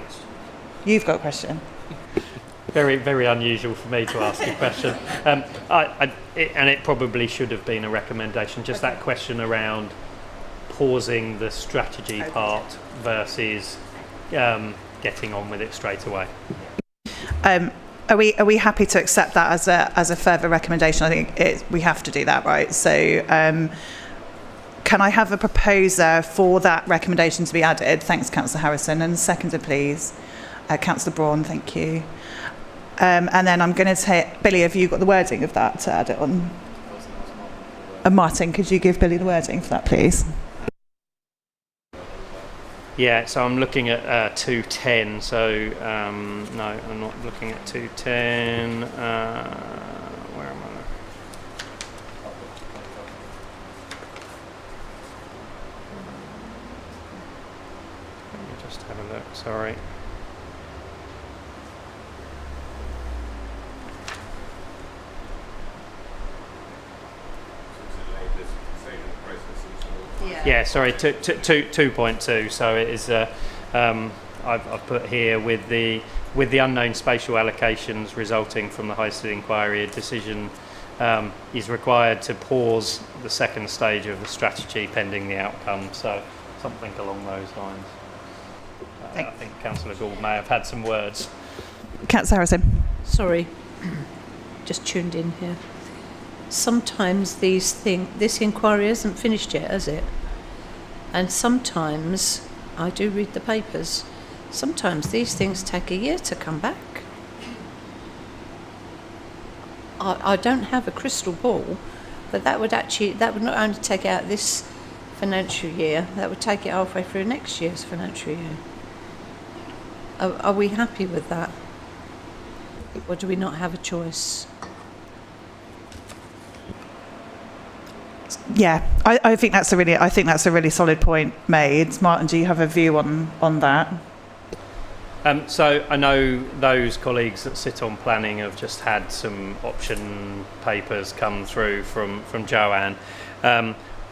You've got a question. Very, very unusual for me to ask a question. And it probably should have been a recommendation, just that question around pausing the strategy part versus getting on with it straight away. Are we happy to accept that as a further recommendation? I think we have to do that, right? So can I have a proposer for that recommendation to be added? Thanks, Councillor Harrison. And seconded, please. Councillor Braun, thank you. And then I'm going to take... Billy, have you got the wording of that to add it on? Martin, could you give Billy the wording for that, please? Yeah, so I'm looking at 210. So, no, I'm not looking at 210. Where am I? Let me just have a look, sorry. Yeah, sorry, 2.2. So it is. I've put here with the unknown spatial allocations resulting from the High Street inquiry, a decision is required to pause the second stage of the strategy pending the outcome. So something along those lines. I think Councillor Gould may have had some words. Councillor Harrison. Sorry, just tuned in here. Sometimes this inquiry isn't finished yet, is it? And sometimes, I do read the papers, sometimes these things take a year to come back. I don't have a crystal ball, but that would not only take out this financial year, that would take it halfway through next year's financial year. Are we happy with that? Or do we not have a choice? Yeah, I think that's a really solid point made. Martin, do you have a view on that? So I know those colleagues that sit on planning have just had some option papers come through from Joanne.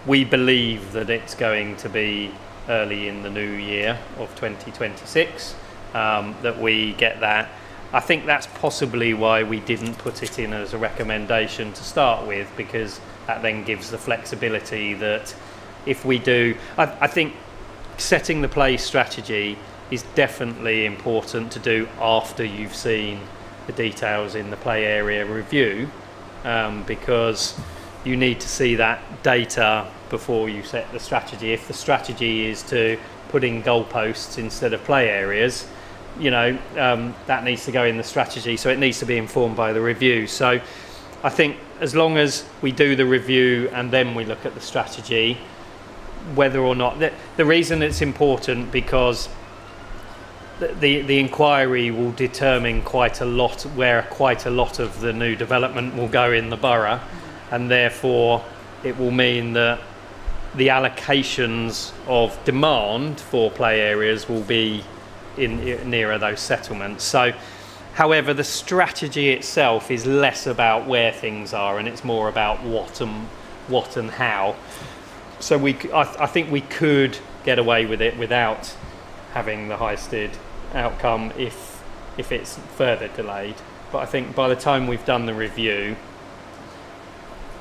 We believe that it's going to be early in the new year of 2026 that we get that. I think that's possibly why we didn't put it in as a recommendation to start with, because that then gives the flexibility that if we do, I think setting the play strategy is definitely important to do after you've seen the details in the play area review, because you need to see that data before you set the strategy. If the strategy is to put in goalposts instead of play areas, that needs to go in the strategy, so it needs to be informed by the review. So I think as long as we do the review and then we look at the strategy, whether or not the reason it's important, because the inquiry will determine quite a lot where quite a lot of the new development will go in the borough, and therefore it will mean that the allocations of demand for play areas will be nearer those settlements. So however, the strategy itself is less about where things are and it's more about what and how. So I think we could get away with it without having the Highstead outcome if it's further delayed. But I think by the time we've done the review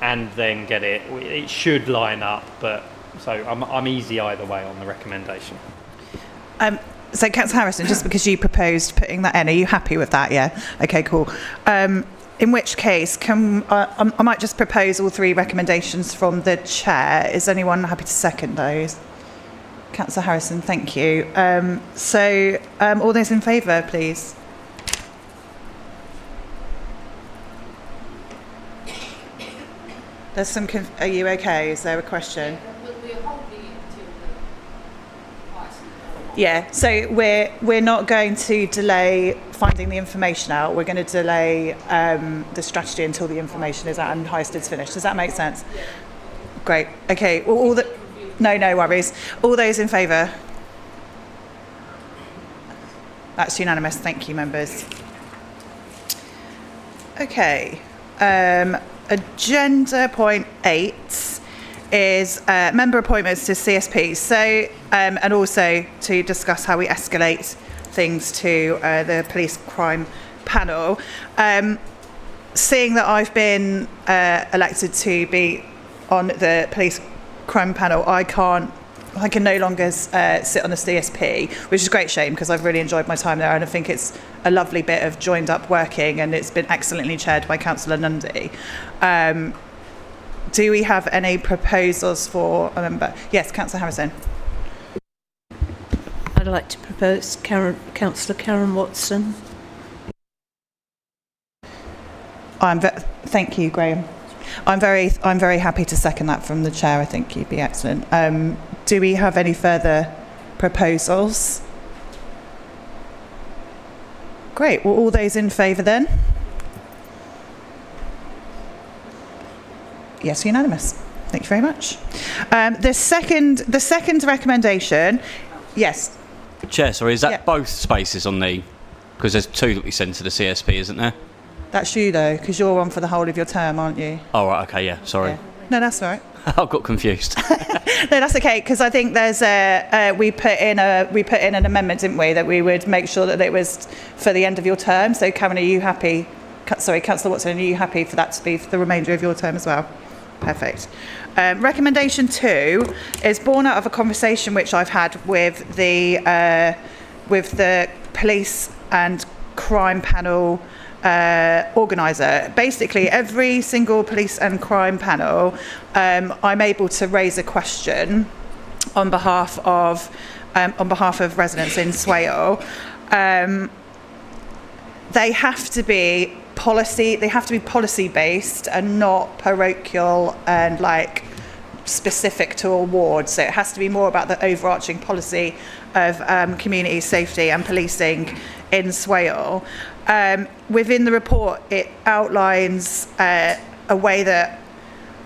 and then get it should line up. But so I'm easy either way on the recommendation. So Councillor Harrison, just because you proposed putting that in, are you happy with that? Yeah. Okay, cool. In which case, I might just propose all three recommendations from the chair. Is anyone happy to second those? Councillor Harrison, thank you. All those in favour, please. There's some. Are you okay? Is there a question? Yeah, so we're not going to delay finding the information out. We're going to delay the strategy until the information is out and Highstead's finished. Does that make sense? Great. Okay. Well, no worries. All those in favour? That's unanimous. Thank you, members. Okay. Agenda point 8 is member appointments to CSP. So, and also to discuss how we escalate things to the police crime panel. Seeing that I've been elected to be on the police crime panel, I can no longer sit on the CSP, which is a great shame because I've really enjoyed my time there and I think it's a lovely bit of joined up working and it's been excellently chaired by Councillor Nundy. Do we have any proposals for a member? Yes, Councillor Harrison. I'd like to propose Councillor Karen Watson. Thank you, Graham. I'm very happy to second that from the chair. I think you'd be excellent. Do we have any further proposals? Great. Well, all those in favour then? Yes, unanimous. Thank you very much. The second recommendation, yes. Chair, sorry, is that both spaces on the? Because there's two that we send to the CSP, isn't there? That's you though, because you're on for the whole of your term, aren't you? Oh right, okay, yeah. Sorry. Yeah. No, that's all right. I got confused. No, that's okay, because I think there's we put in an amendment, didn't we, that we would make sure that it was for the end of your term. So, Karen, are you happy? Sorry, Councillor Watson, are you happy for that to be for the remainder of your term as well? Perfect. Recommendation 2 is born out of a conversation which I've had with the police and crime panel organiser. Basically, every single police and crime panel, I'm able to raise a question on behalf of residents in Swale. They have to be policy. They have to be policy based and not parochial and like specific to a ward. So it has to be more about the overarching policy of community safety and policing in Swale. Within the report, it outlines a way that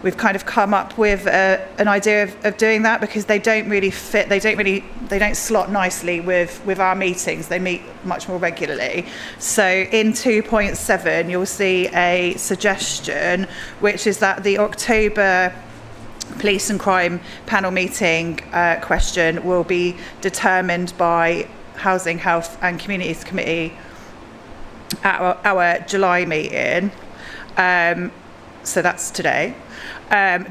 we've kind of come up with an idea of doing that, because they don't really fit, they don't slot nicely with our meetings. They meet much more regularly. So in 2.7, you'll see a suggestion, which is that the October Police and Crime panel meeting question will be determined by Housing, Health and Communities Committee at our July meeting. So that's today.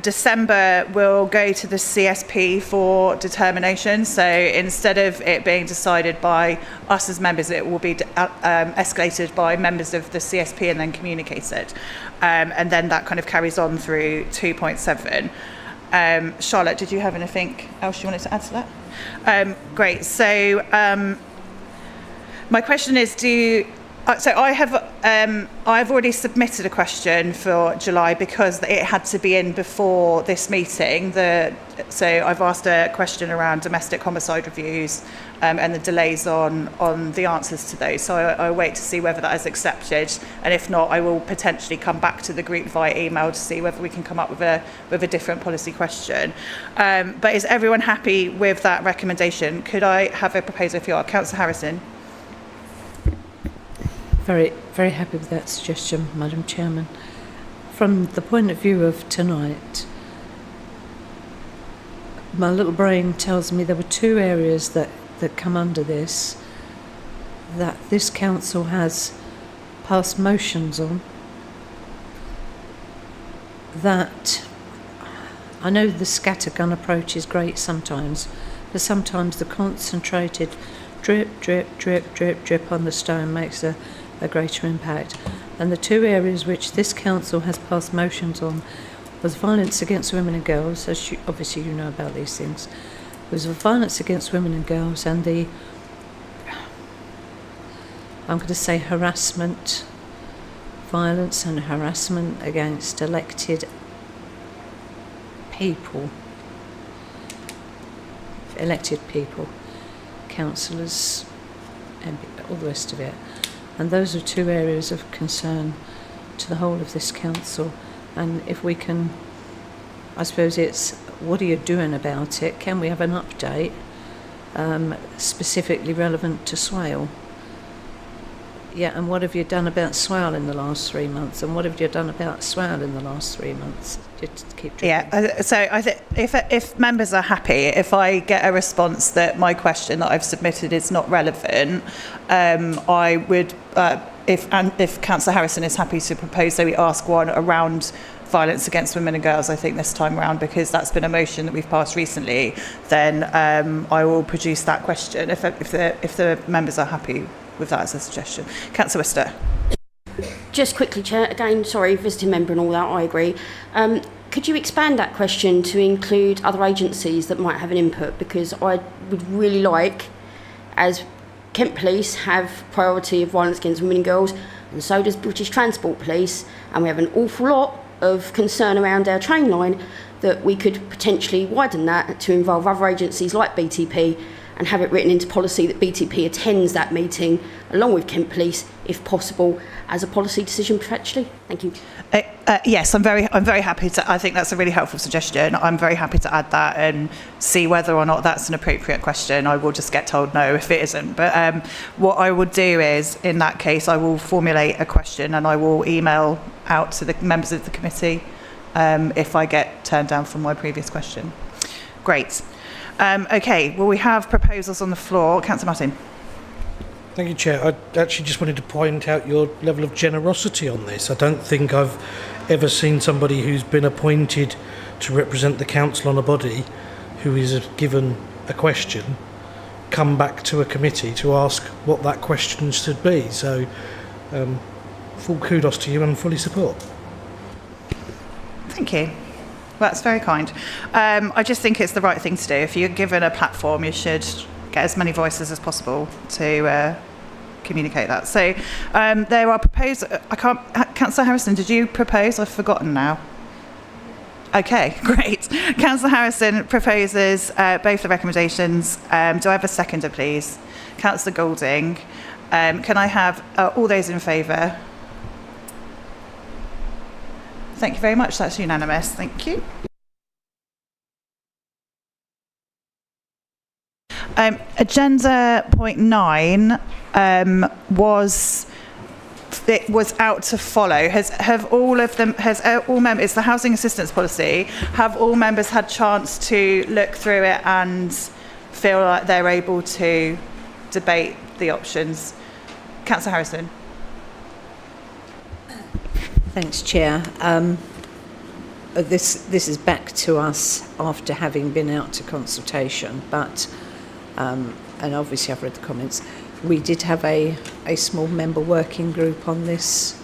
December will go to the CSP for determination. So instead of it being decided by us as members, it will be escalated by members of the CSP and then communicated. And then that kind of carries on through 2.7. Charlotte, did you have anything else you wanted to add to that? Great. So my question is, so I've already submitted a question for July because it had to be in before this meeting. So I've asked a question around domestic homicide reviews and the delays on the answers to those. So I wait to see whether that is accepted, and if not, I will potentially come back to the group via email to see whether we can come up with a different policy question. But is everyone happy with that recommendation? Could I have a proposal if you are? Councillor Harrison. Very, very happy with that suggestion, Madam Chairman. From the point of view of tonight, my little brain tells me there were two areas that come under this, that this council has passed motions on, that I know the scattergun approach is great sometimes, but sometimes the concentrated drip, drip, drip, drip, drip on the stone makes a greater impact. And the two areas which this council has passed motions on was violence against women and girls, as obviously you know about these things. It was violence against women and girls and the, I'm going to say harassment, violence and harassment against elected people, councillors, and all the rest of it. And those are two areas of concern to the whole of this council. And if we can, I suppose it's, what are you doing about it? Can we have an update specifically relevant to Swale? Yeah, and what have you done about Swale in the last 3 months? And what have you done about Swale in the last 3 months? Just keep dripping. Yeah, so I think if members are happy, if I get a response that my question that I've submitted is not relevant, I would, if Councillor Harrison is happy to propose that we ask one around violence against women and girls, I think this time around, because that's been a motion that we've passed recently, then I will produce that question if the members are happy with that as a suggestion. Councillor Worcester. Just quickly, Chair, again, sorry, visiting member and all that, I agree. Could you expand that question to include other agencies that might have an input? Because I would really like, as Kent Police have priority of violence against women and girls, and so does British Transport Police, and we have an awful lot of concern around our train line, that we could potentially widen that to involve other agencies like BTP and have it written into policy that BTP attends that meeting along with Kent Police, if possible, as a policy decision potentially. Thank you. Yes, I'm very happy to. I think that's a really helpful suggestion. I'm very happy to add that and see whether or not that's an appropriate question. I will just get told no if it isn't. But what I would do is, in that case, I will formulate a question and I will email out to the members of the committee if I get turned down from my previous question. Great. Okay, well, we have proposals on the floor. Councillor Martin. Thank you, Chair. I actually just wanted to point out your level of generosity on this. I don't think I've ever seen somebody who's been appointed to represent the council on a body who is given a question come back to a committee to ask what that question should be. So full kudos to you and fully support. Thank you. That's very kind. I just think it's the right thing to do. If you're given a platform, you should get as many voices as possible to communicate that. So there are proposed. Councillor Harrison, did you propose? I've forgotten now. Okay, great. Councillor Harrison proposes both the recommendations. Do I have a seconder, please? Councillor Golding. Can I have all those in favour? Thank you very much. That's unanimous. Thank you. Agenda point 9 was out to follow. Have all of them? Has all members? It's the housing assistance policy. Have all members had chance to look through it and feel like they're able to debate the options? Councillor Harrison. Thanks, Chair. This is back to us after having been out to consultation, but and obviously I've read the comments. We did have a small member working group on this.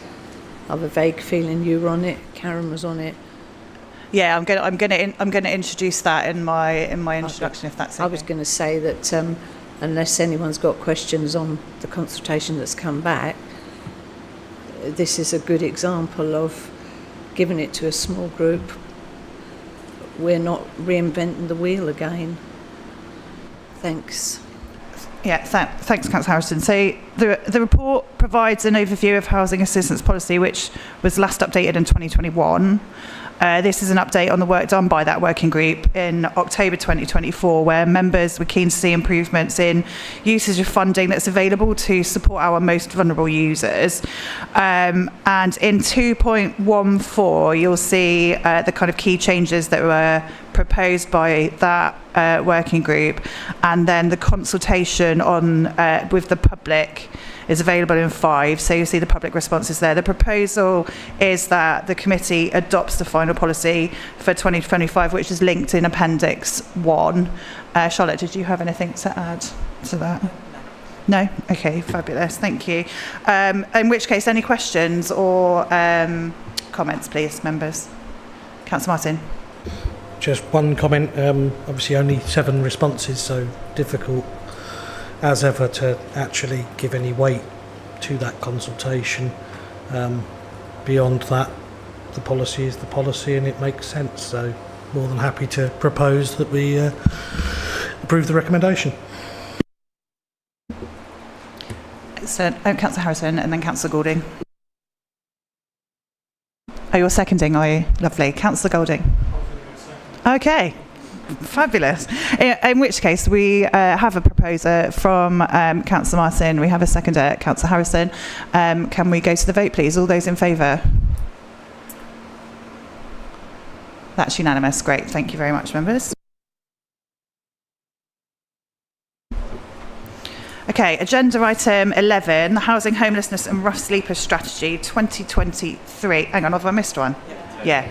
I have a vague feeling you were on it. Karen was on it. Yeah, I'm going to introduce that in my introduction, if that's okay. I was going to say that unless anyone's got questions on the consultation that's come back, this is a good example of giving it to a small group. We're not reinventing the wheel again. Thanks. Yeah, thanks, Councillor Harrison. So the report provides an overview of housing assistance policy, which was last updated in 2021. This is an update on the work done by that working group in October 2024, where members were keen to see improvements in usage of funding that's available to support our most vulnerable users. And in 2.14, you'll see the kind of key changes that were proposed by that working group, and then the consultation on with the public is available in 5, so you see the public responses there. The proposal is that the committee adopts the final policy for 2025, which is linked in Appendix 1. Charlotte, did you have anything to add to that? No? Okay, fabulous, thank you. In which case, any questions or comments, please, members? Councillor Martin. Just one comment, obviously only 7 responses, so difficult as ever to actually give any weight to that consultation. Beyond that, the policy is the policy and it makes sense, so more than happy to propose that we approve the recommendation. So, Councillor Harrison and then Councillor Golding. Oh, you're seconding, are you? Lovely. Councillor Golding. Okay. Fabulous. In which case, we have a proposer from Councillor Martin. We have a seconder, Councillor Harrison. Can we go to the vote, please? All those in favour? That's unanimous. Great. Thank you very much, members. Okay, agenda item 11, the Housing, Homelessness and Rough Sleeper Strategy 2023. Hang on, have I missed one? Yeah,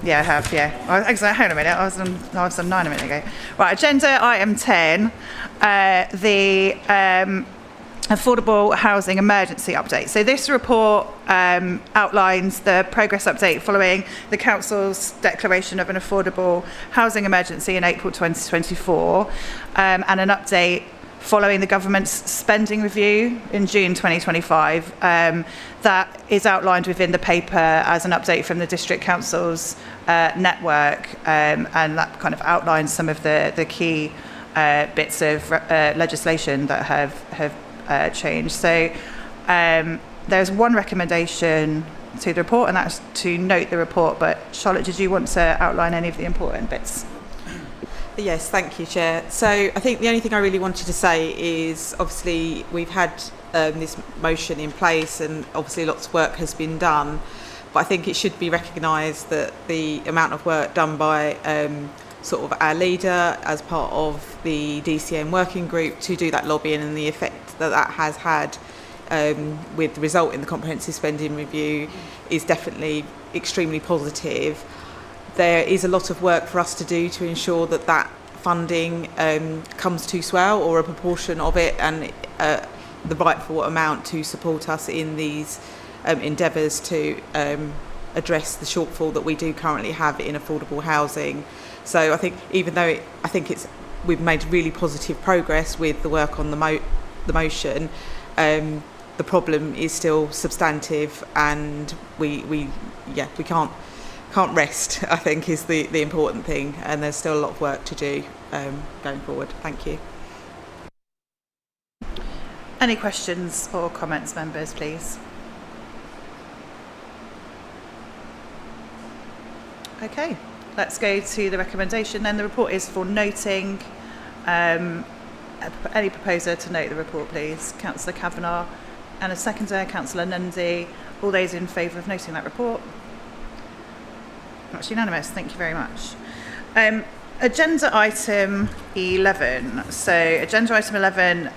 I have, yeah. Hang on a minute, I was on 9 a minute ago. Right, agenda item 10, the Affordable Housing Emergency Update. So this report outlines the progress update following the Council's declaration of an affordable housing emergency in April 2024, and an update following the government's spending review in June 2025. That is outlined within the paper as an update from the District Council's network, and that kind of outlines some of the key bits of legislation that have changed. So there's one recommendation to the report, and that's to note the report. But Charlotte, did you want to outline any of the important bits? Yes, thank you, Chair. So I think the only thing I really wanted to say is obviously we've had this motion in place and obviously lots of work has been done, but I think it should be recognised that the amount of work done by sort of our leader as part of the DCM working group to do that lobbying and the effect that that has had with the result in the comprehensive spending review is definitely extremely positive. There is a lot of work for us to do to ensure that that funding comes to swell, or a proportion of it, and the rightful amount to support us in these endeavours to address the shortfall that we do currently have in affordable housing. So I think even though we've made really positive progress with the work on the motion, the problem is still substantive, and we can't rest, I think, is the important thing, and there's still a lot of work to do going forward. Thank you. Any questions or comments, members, please? Okay, let's go to the recommendation then. The report is for noting. Any proposer to note the report, please? Councillor Kavanagh, and a seconder, Councillor Nundy. All those in favour of noting that report? That's unanimous, thank you very much. Agenda item 11. So agenda item 11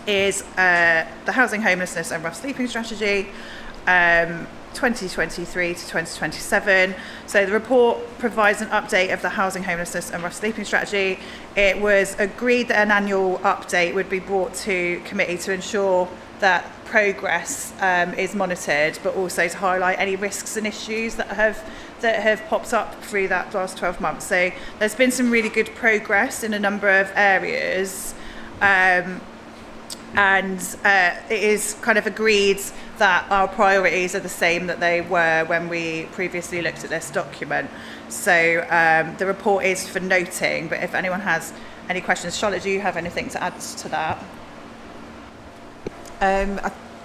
is the Housing, Homelessness and Rough Sleeping Strategy 2023 to 2027. So the report provides an update of the Housing, Homelessness and Rough Sleeping Strategy. It was agreed that an annual update would be brought to committee to ensure that progress is monitored, but also to highlight any risks and issues that have popped up through that last 12 months. So there's been some really good progress in a number of areas, and it is kind of agreed that our priorities are the same that they were when we previously looked at this document. So the report is for noting, but if anyone has any questions, Charlotte, do you have anything to add to that?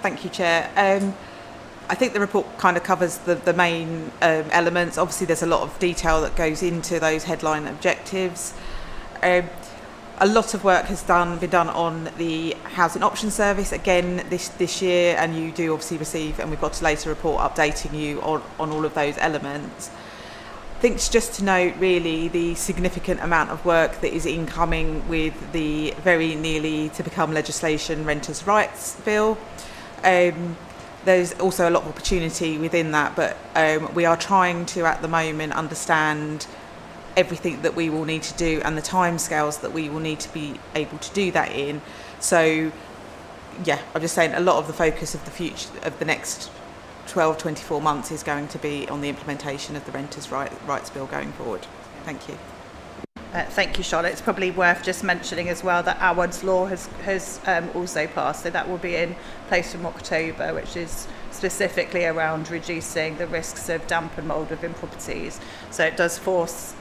Thank you, Chair. I think the report kind of covers the main elements. Obviously, there's a lot of detail that goes into those headline objectives. A lot of work has been done on the Housing Option Service again this year, and you do obviously receive, and we've got a later report updating you on all of those elements. I think it's just to note really the significant amount of work that is incoming with the very nearly to become legislation Renters' Rights Bill. There's also a lot of opportunity within that, but we are trying to at the moment understand everything that we will need to do and the timescales that we will need to be able to do that in. So yeah, I'm just saying a lot of the focus of the future of the next 12-24 months is going to be on the implementation of the Renters' Rights Bill going forward. Thank you. Thank you, Charlotte. It's probably worth just mentioning as well that Awad's law has also passed, so that will be in place from October, which is specifically around reducing the risks of damp and mould within properties. So it does force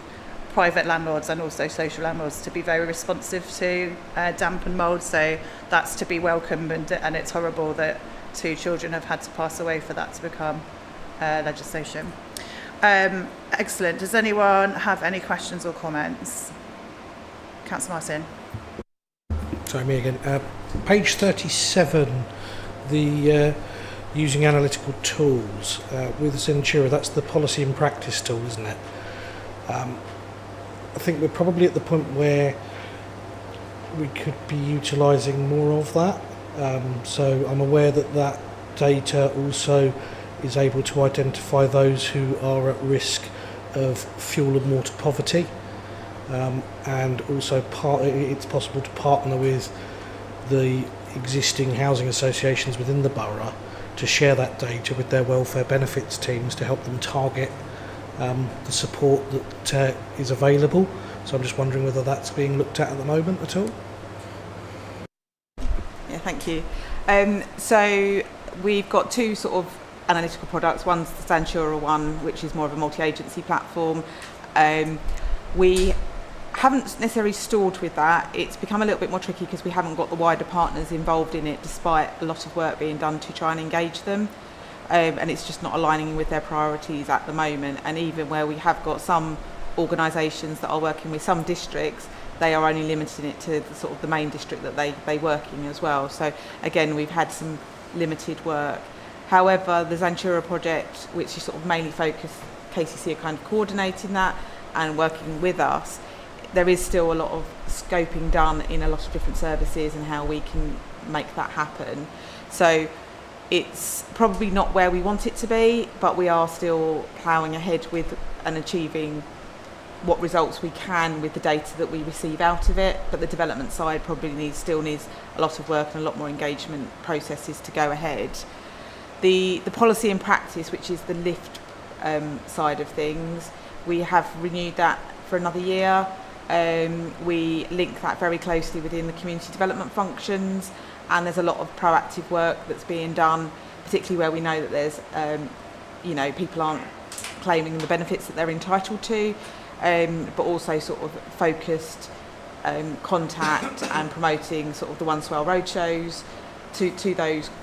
private landlords and also social landlords to be very responsive to damp and mould, so that's to be welcomed, and it's horrible that 2 children have had to pass away for that to become legislation. Excellent. Does anyone have any questions or comments? Councillor Martin. Sorry, me again. Page 37, the using analytical tools with Zentura, that's the policy and practice tool, isn't it? I think we're probably at the point where we could be utilising more of that. So I'm aware that that data also is able to identify those who are at risk of fuel and water poverty, and also it's possible to partner with the existing housing associations within the borough to share that data with their welfare benefits teams to help them target the support that is available. So I'm just wondering whether that's being looked at the moment at all. Yeah, thank you. So we've got 2 sort of analytical products. One's the Zentura one, which is more of a multi-agency platform. We haven't necessarily stalled with that. It's become a little bit more tricky because we haven't got the wider partners involved in it, despite a lot of work being done to try and engage them. And it's just not aligning with their priorities at the moment. And even where we have got some organisations that are working with some districts, they are only limiting it to the sort of the main district that they work in as well. So again, we've had some limited work. However, the Zentura project, which is sort of mainly focused, KCC are kind of coordinating that and working with us, there is still a lot of scoping done in a lot of different services and how we can make that happen. So it's probably not where we want it to be, but we are still ploughing ahead with and achieving what results we can with the data that we receive out of it. But the development side probably still needs a lot of work and a lot more engagement processes to go ahead. The policy and practice, which is the LIFT side of things, we have renewed that for another year. We link that very closely within the community development functions, and there's a lot of proactive work that's being done, particularly where we know that there's, people aren't claiming the benefits that they're entitled to, but also sort of focused contact and promoting sort of the One Swale roadshows to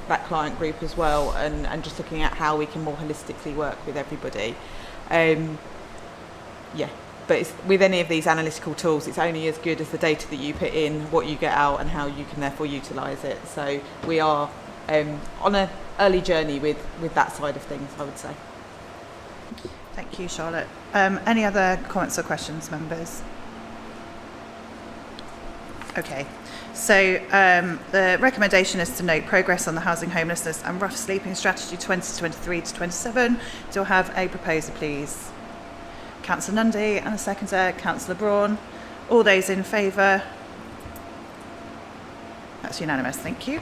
that client group as well, and just looking at how we can more holistically work with everybody. But with any of these analytical tools, it's only as good as the data that you put in, what you get out, and how you can therefore utilise it. So we are on an early journey with that side of things, I would say. Thank you, Charlotte. Any other comments or questions, members? Okay. So the recommendation is to note progress on the housing, homelessness and rough sleeping strategy 2023 to 27. Do I have a proposer, please? Councillor Nundy and a seconder, Councillor Braun. All those in favour? That's unanimous, thank you.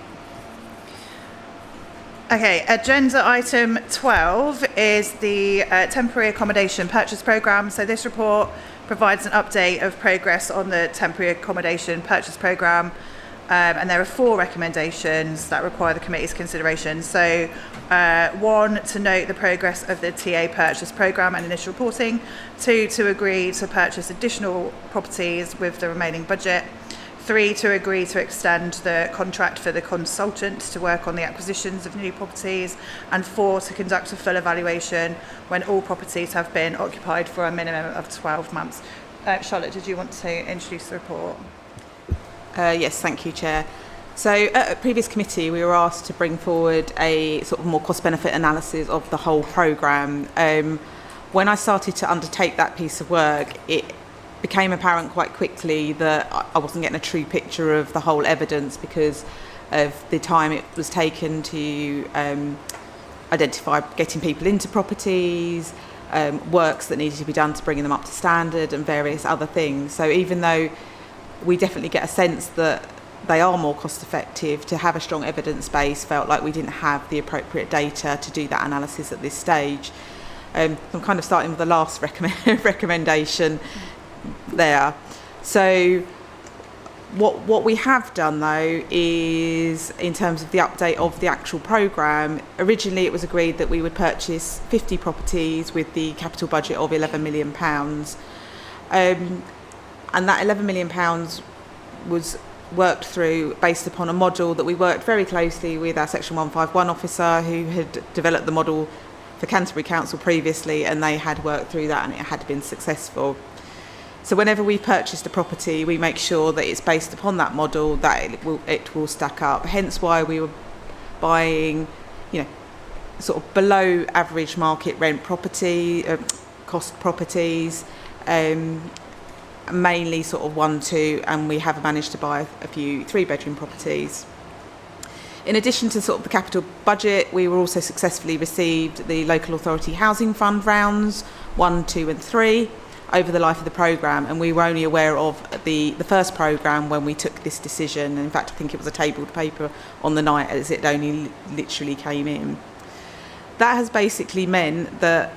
Okay, agenda item 12 is the temporary accommodation purchase programme. So this report provides an update of progress on the temporary accommodation purchase programme, and there are 4 recommendations that require the committee's consideration. So 1, to note the progress of the TA purchase programme and initial reporting. 2, to agree to purchase additional properties with the remaining budget. 3, to agree to extend the contract for the consultant to work on the acquisitions of new properties. And 4, to conduct a full evaluation when all properties have been occupied for a minimum of 12 months. Charlotte, did you want to introduce the report? Yes, thank you, Chair. So at a previous committee, we were asked to bring forward a sort of more cost-benefit analysis of the whole programme. When I started to undertake that piece of work, it became apparent quite quickly that I wasn't getting a true picture of the whole evidence because of the time it was taken to identify getting people into properties, works that needed to be done to bring them up to standard and various other things. So even though we definitely get a sense that they are more cost effective, to have a strong evidence base felt like we didn't have the appropriate data to do that analysis at this stage. I'm kind of starting with the last recommendation there. So what we have done though is, in terms of the update of the actual programme, originally it was agreed that we would purchase 50 properties with the capital budget of £11 million. And that £11 million was worked through based upon a model that we worked very closely with our Section 151 officer who had developed the model for Canterbury Council previously, and they had worked through that and it had been successful. So whenever we purchased a property, we make sure that it's based upon that model, that it will stack up. Hence why we were buying, sort of below average market rent property, cost properties, mainly sort of 1, 2, and we have managed to buy a few 3-bedroom properties. In addition to sort of the capital budget, we were also successfully received the Local Authority Housing Fund rounds 1, 2 and 3 over the life of the programme, and we were only aware of the first programme when we took this decision. In fact, I think it was a tabled paper on the night as it only literally came in. That has basically meant that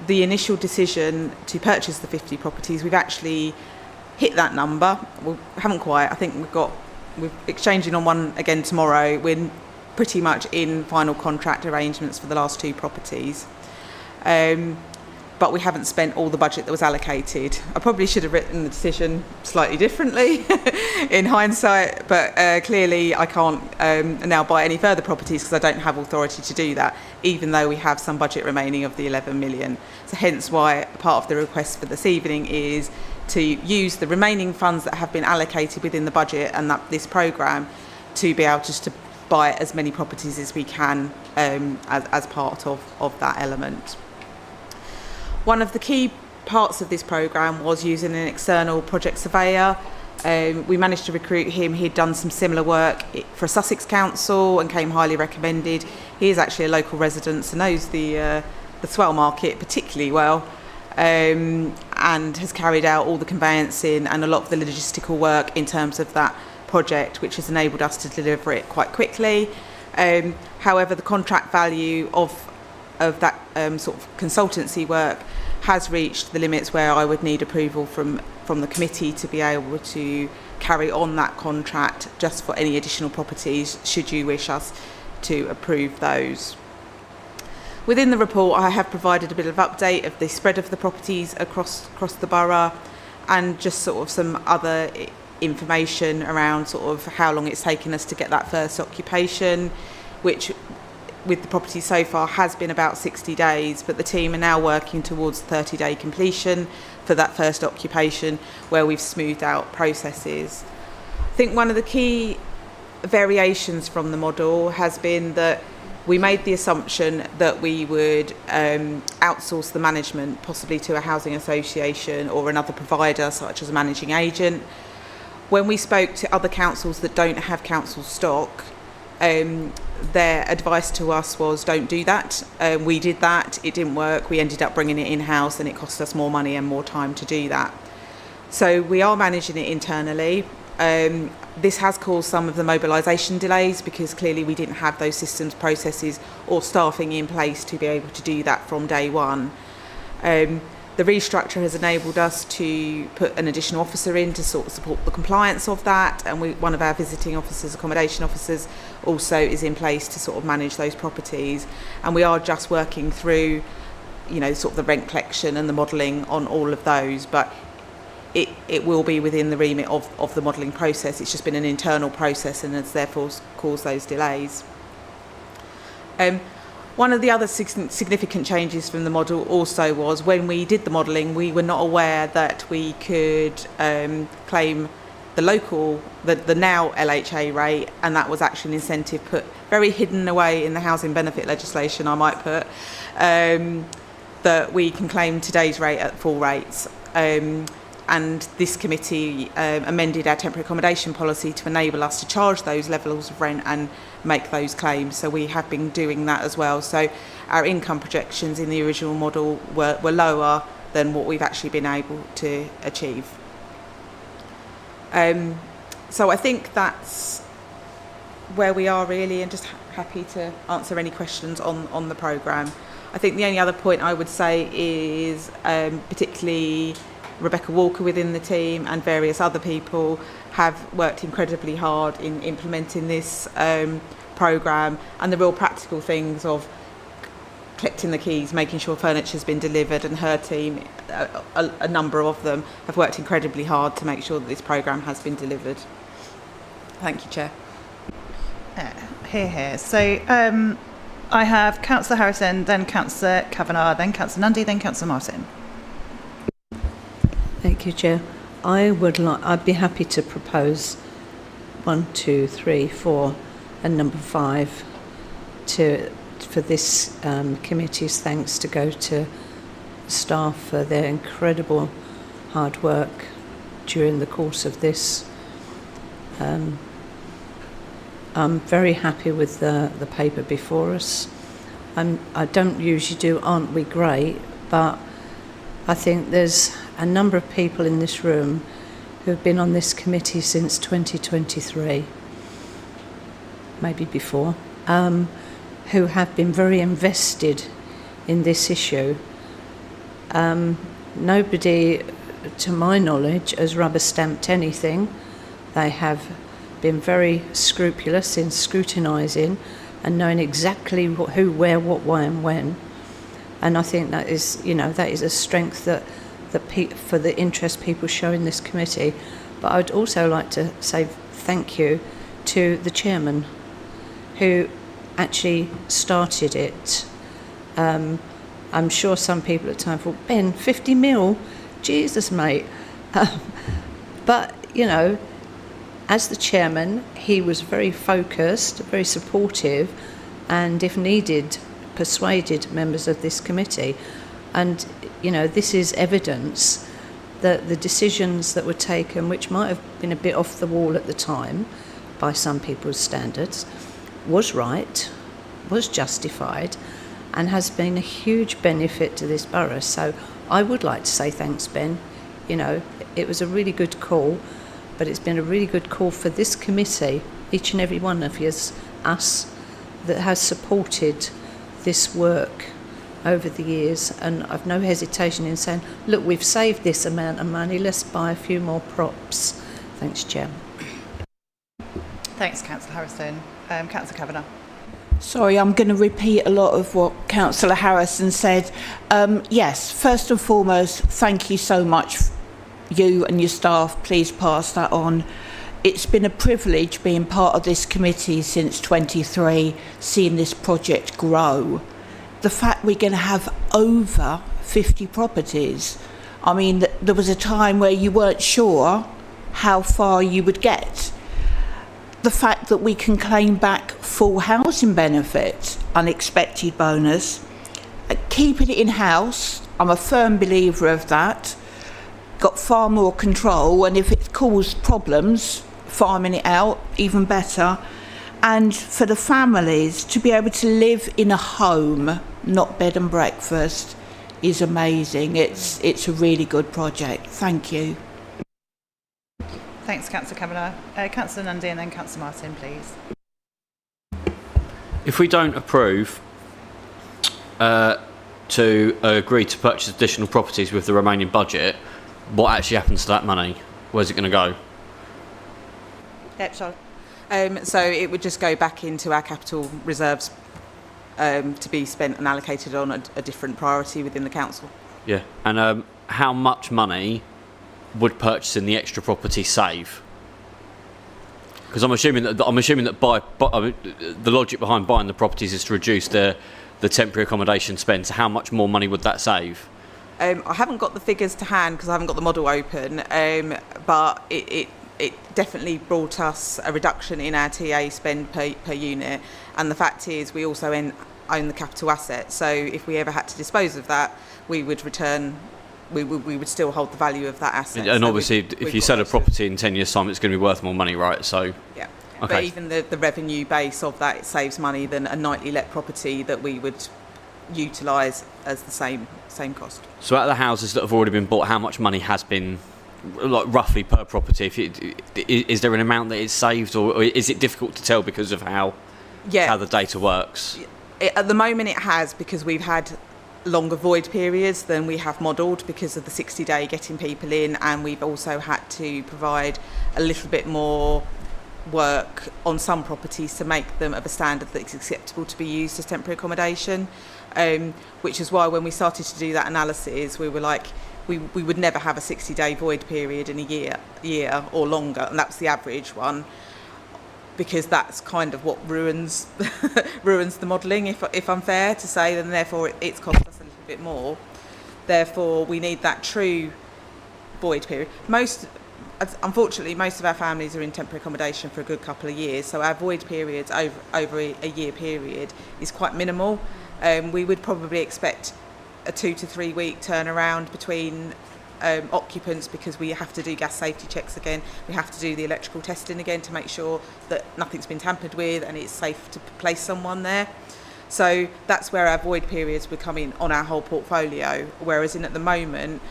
the initial decision to purchase the 50 properties, we've actually hit that number. We haven't quite. I think we're exchanging on one again tomorrow. We're pretty much in final contract arrangements for the last 2 properties. But we haven't spent all the budget that was allocated. I probably should have written the decision slightly differently in hindsight, but clearly I can't now buy any further properties because I don't have authority to do that, even though we have some budget remaining of the 11 million. So hence why part of the request for this evening is to use the remaining funds that have been allocated within the budget and this programme to be able just to buy as many properties as we can as part of that element. One of the key parts of this programme was using an external project surveyor. We managed to recruit him. He'd done some similar work for Sussex Council and came highly recommended. He is actually a local resident, so knows the Swale market particularly well, and has carried out all the conveyancing and a lot of the logistical work in terms of that project, which has enabled us to deliver it quite quickly. However, the contract value of that sort of consultancy work has reached the limits where I would need approval from the committee to be able to carry on that contract just for any additional properties, should you wish us to approve those. Within the report, I have provided a bit of update of the spread of the properties across the borough, and just sort of some other information around sort of how long it's taken us to get that first occupation, which with the property so far has been about 60 days, but the team are now working towards 30-day completion for that first occupation, where we've smoothed out processes. I think one of the key variations from the model has been that we made the assumption that we would outsource the management, possibly to a housing association or another provider, such as a managing agent. When we spoke to other councils that don't have council stock, their advice to us was, don't do that. We did that, it didn't work, we ended up bringing it in-house, and it cost us more money and more time to do that. So we are managing it internally. This has caused some of the mobilisation delays, because clearly we didn't have those systems, processes or staffing in place to be able to do that from day one. The restructure has enabled us to put an additional officer in to sort of support the compliance of that, and one of our visiting officers, accommodation officers, also is in place to sort of manage those properties. And we are just working through, you know, sort of the rent collection and the modelling on all of those, but it will be within the remit of the modelling process. It's just been an internal process and has therefore caused those delays. One of the other significant changes from the model also was, when we did the modelling, we were not aware that we could claim the local, the now LHA rate, and that was actually an incentive put very hidden away in the housing benefit legislation, I might put, that we can claim today's rate at full rates. And this committee amended our temporary accommodation policy to enable us to charge those levels of rent and make those claims. So we have been doing that as well. So our income projections in the original model were lower than what we've actually been able to achieve. So I think that's where we are really, and just happy to answer any questions on the programme. I think the only other point I would say is particularly Rebecca Walker within the team and various other people have worked incredibly hard in implementing this programme, and the real practical things of collecting the keys, making sure furniture's been delivered, and her team, a number of them, have worked incredibly hard to make sure that this programme has been delivered. Thank you, Chair. Here. So I have Councillor Harrison, then Councillor Kavanagh, then Councillor Nundy, then Councillor Martin. Thank you, Chair. I'd be happy to propose 1, 2, 3, 4 and number 5 for this committee's thanks to go to staff for their incredible hard work during the course of this. I'm very happy with the paper before us. I don't usually do aren't we great, but I think there's a number of people in this room who have been on this committee since 2023, maybe before, who have been very invested in this issue. Nobody, to my knowledge, has rubber-stamped anything. They have been very scrupulous in scrutinising and knowing exactly who, where, what, why and when. And I think that is, that is a strength that for the interest people show in this committee. But I would also like to say thank you to the chairman, who actually started it. I'm sure some people at the time thought, Ben, 50 mil? Jesus, mate. But, as the chairman, he was very focused, very supportive, and if needed, persuaded members of this committee. And, this is evidence that the decisions that were taken, which might have been a bit off the wall at the time by some people's standards, was right, was justified, and has been a huge benefit to this borough. So I would like to say thanks, Ben. It was a really good call, but it's been a really good call for this committee, each and every one of us, that has supported this work over the years, and I've no hesitation in saying, look, we've saved this amount of money, let's buy a few more props. Thanks, Chair. Thanks, Councillor Harrison. Councillor Kavanagh. Sorry, I'm going to repeat a lot of what Councillor Harrison said. Yes, first and foremost, thank you so much, you and your staff. Please pass that on. It's been a privilege being part of this committee since 23, seeing this project grow. The fact we're going to have over 50 properties. I mean, there was a time where you weren't sure how far you would get. The fact that we can claim back full housing benefit, unexpected bonus, keeping it in-house, I'm a firm believer of that, got far more control, and if it caused problems, farming it out, even better. And for the families to be able to live in a home, not bed and breakfast, is amazing. It's a really good project. Thank you. Thanks, Councillor Kavanagh. Councillor Nundy and then Councillor Martin, please. If we don't approve to agree to purchase additional properties with the remaining budget, what actually happens to that money? Where's it going to go? Yep, Charlotte. So it would just go back into our capital reserves to be spent and allocated on a different priority within the council. Yeah, and how much money would purchasing the extra property save? Because I'm assuming that the logic behind buying the properties is to reduce the temporary accommodation spend. So how much more money would that save? I haven't got the figures to hand because I haven't got the model open, but it definitely brought us a reduction in our TA spend per unit. And the fact is, we also own the capital asset. So if we ever had to dispose of that, we would return. We would still hold the value of that asset. And so obviously, if you sell a property in 10 years' time, it's going to be worth more money, right? So yeah. Okay. But even the revenue base of that, it saves money than a nightly let property that we would utilise as the same cost. So out of the houses that have already been bought, how much money has been, like, roughly per property? Is there an amount that is saved, or is it difficult to tell because of how the data works? At the moment it has, because we've had longer void periods than we have modelled because of the 60-day getting people in, and we've also had to provide a little bit more work on some properties to make them of a standard that's acceptable to be used as temporary accommodation, which is why when we started to do that analysis, we were like, we would never have a 60-day void period in a year or longer, and that's the average one, because that's kind of what ruins the modelling, if I'm fair to say, and therefore it's cost us a little bit more. Therefore, we need that true void period. Unfortunately, most of our families are in temporary accommodation for a good couple of years, so our void periods over a year period is quite minimal. We would probably expect a 2 to 3 week turnaround between occupants, because we have to do gas safety checks again, we have to do the electrical testing again to make sure that nothing's been tampered with and it's safe to place someone there. So that's where our void periods would come in on our whole portfolio, whereas at the moment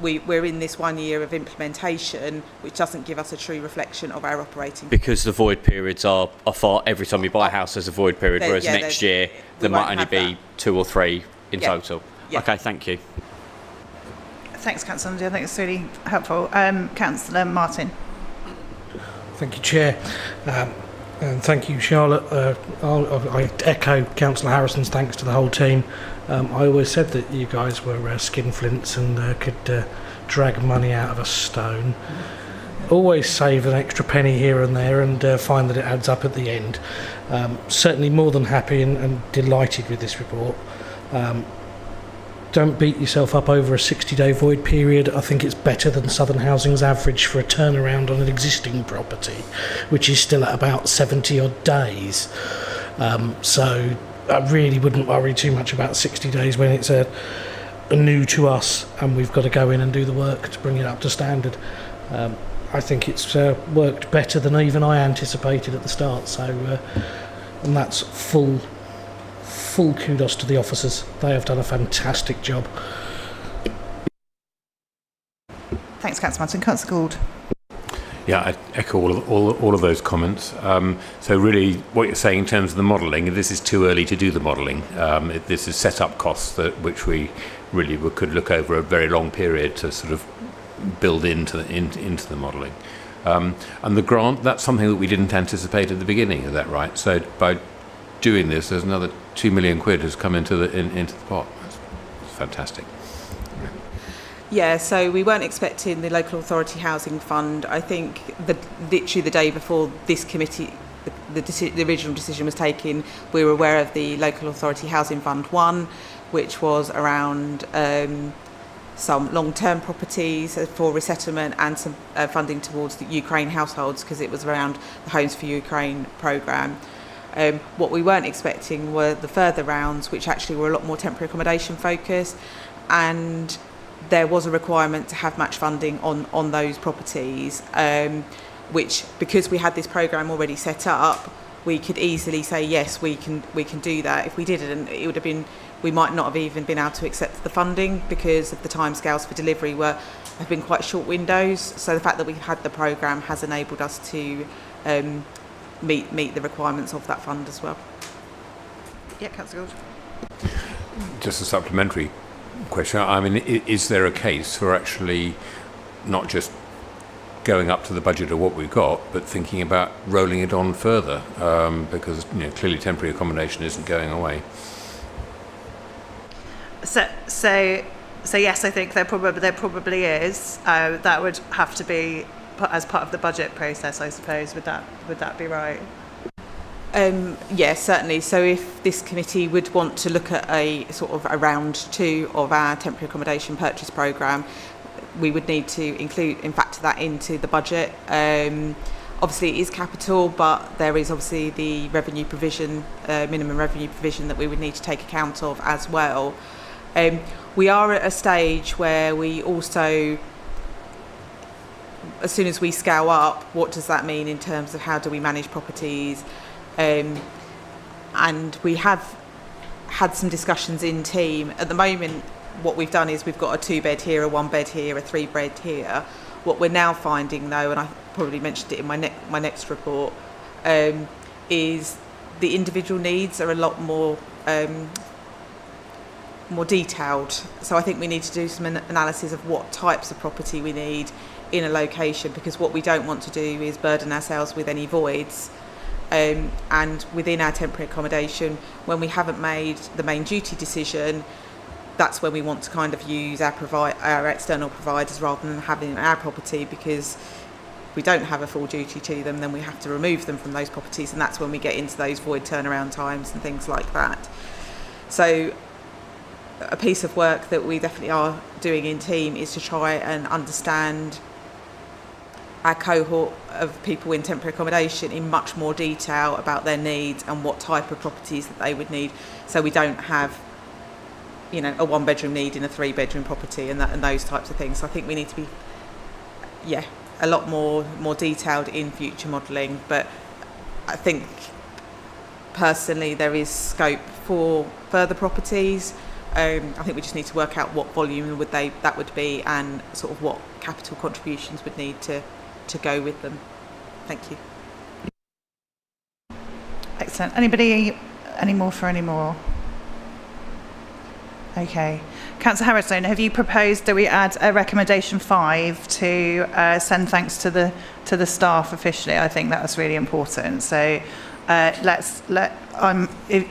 we're in this 1 year of implementation, which doesn't give us a true reflection of our operating. Because the void periods are far, every time you buy a house there's a void period, whereas next year there might only be 2 or 3 in total. Yeah. Okay, thank you. Thanks, Councillor Nundy. I think it's really helpful. Councillor Martin. Thank you, Chair. And thank you, Charlotte. I echo Councillor Harrison's thanks to the whole team. I always said that you guys were skinflints and could drag money out of a stone. Always save an extra penny here and there and find that it adds up at the end. Certainly more than happy and delighted with this report. Don't beat yourself up over a 60-day void period. I think it's better than Southern Housing's average for a turnaround on an existing property, which is still at about 70 odd days. So I really wouldn't worry too much about 60 days when it's a new to us and we've got to go in and do the work to bring it up to standard. I think it's worked better than even I anticipated at the start. So, and that's full kudos to the officers. They have done a fantastic job. Thanks, Councillor Martin. Councillor Gould. Yeah, I echo all of those comments. So really, what you're saying in terms of the modelling, this is too early to do the modelling. This is set-up costs which we really could look over a very long period to sort of build into the modelling. And the grant, that's something that we didn't anticipate at the beginning. Is that right? So by doing this, there's another £2 million has come into the pot. That's fantastic. Yeah, so we weren't expecting the Local Authority Housing Fund. I think literally the day before this committee, the original decision was taken, we were aware of the Local Authority Housing Fund 1, which was around some long-term properties for resettlement and some funding towards the Ukraine households, because it was around the Homes for Ukraine programme. What we weren't expecting were the further rounds, which actually were a lot more temporary accommodation focused, and there was a requirement to have match funding on those properties, which, because we had this programme already set up, we could easily say yes, we can do that. If we didn't, it would have been, we might not have even been able to accept the funding because of the timescales for delivery have been quite short windows. So the fact that we've had the programme has enabled us to meet the requirements of that fund as well. Yeah, Councillor Gould. Just a supplementary question. I mean, is there a case for actually not just going up to the budget of what we've got, but thinking about rolling it on further? Because clearly temporary accommodation isn't going away. So yes, I think there probably is. That would have to be as part of the budget process, I suppose. Would that be right? Yes, certainly. So if this committee would want to look at a sort of a round 2 of our temporary accommodation purchase programme, we would need to factor that into the budget. Obviously it is capital, but there is obviously the revenue provision, minimum revenue provision, that we would need to take account of as well. We are at a stage where we also, as soon as we scale up, what does that mean in terms of how do we manage properties? And we have had some discussions in team. At the moment, what we've done is we've got a 2-bed here, a 1-bed here, a 3-bed here. What we're now finding, though, and I probably mentioned it in my next report, is the individual needs are a lot more detailed. So I think we need to do some analysis of what types of property we need in a location, because what we don't want to do is burden ourselves with any voids. And within our temporary accommodation, when we haven't made the main duty decision, that's when we want to kind of use our external providers rather than having our property, because if we don't have a full duty to them, then we have to remove them from those properties, and that's when we get into those void turnaround times and things like that. So a piece of work that we definitely are doing in team is to try and understand our cohort of people in temporary accommodation in much more detail about their needs and what type of properties that they would need, so we don't have a 1-bedroom need in a 3-bedroom property and those types of things. So I think we need to be a lot more detailed in future modelling, but I think personally there is scope for further properties. I think we just need to work out what volume that would be, and sort of what capital contributions would need to go with them. Thank you. Excellent. Anybody, any more? Okay. Councillor Harrison, have you proposed that we add a recommendation 5 to send thanks to the staff officially? I think that was really important. So if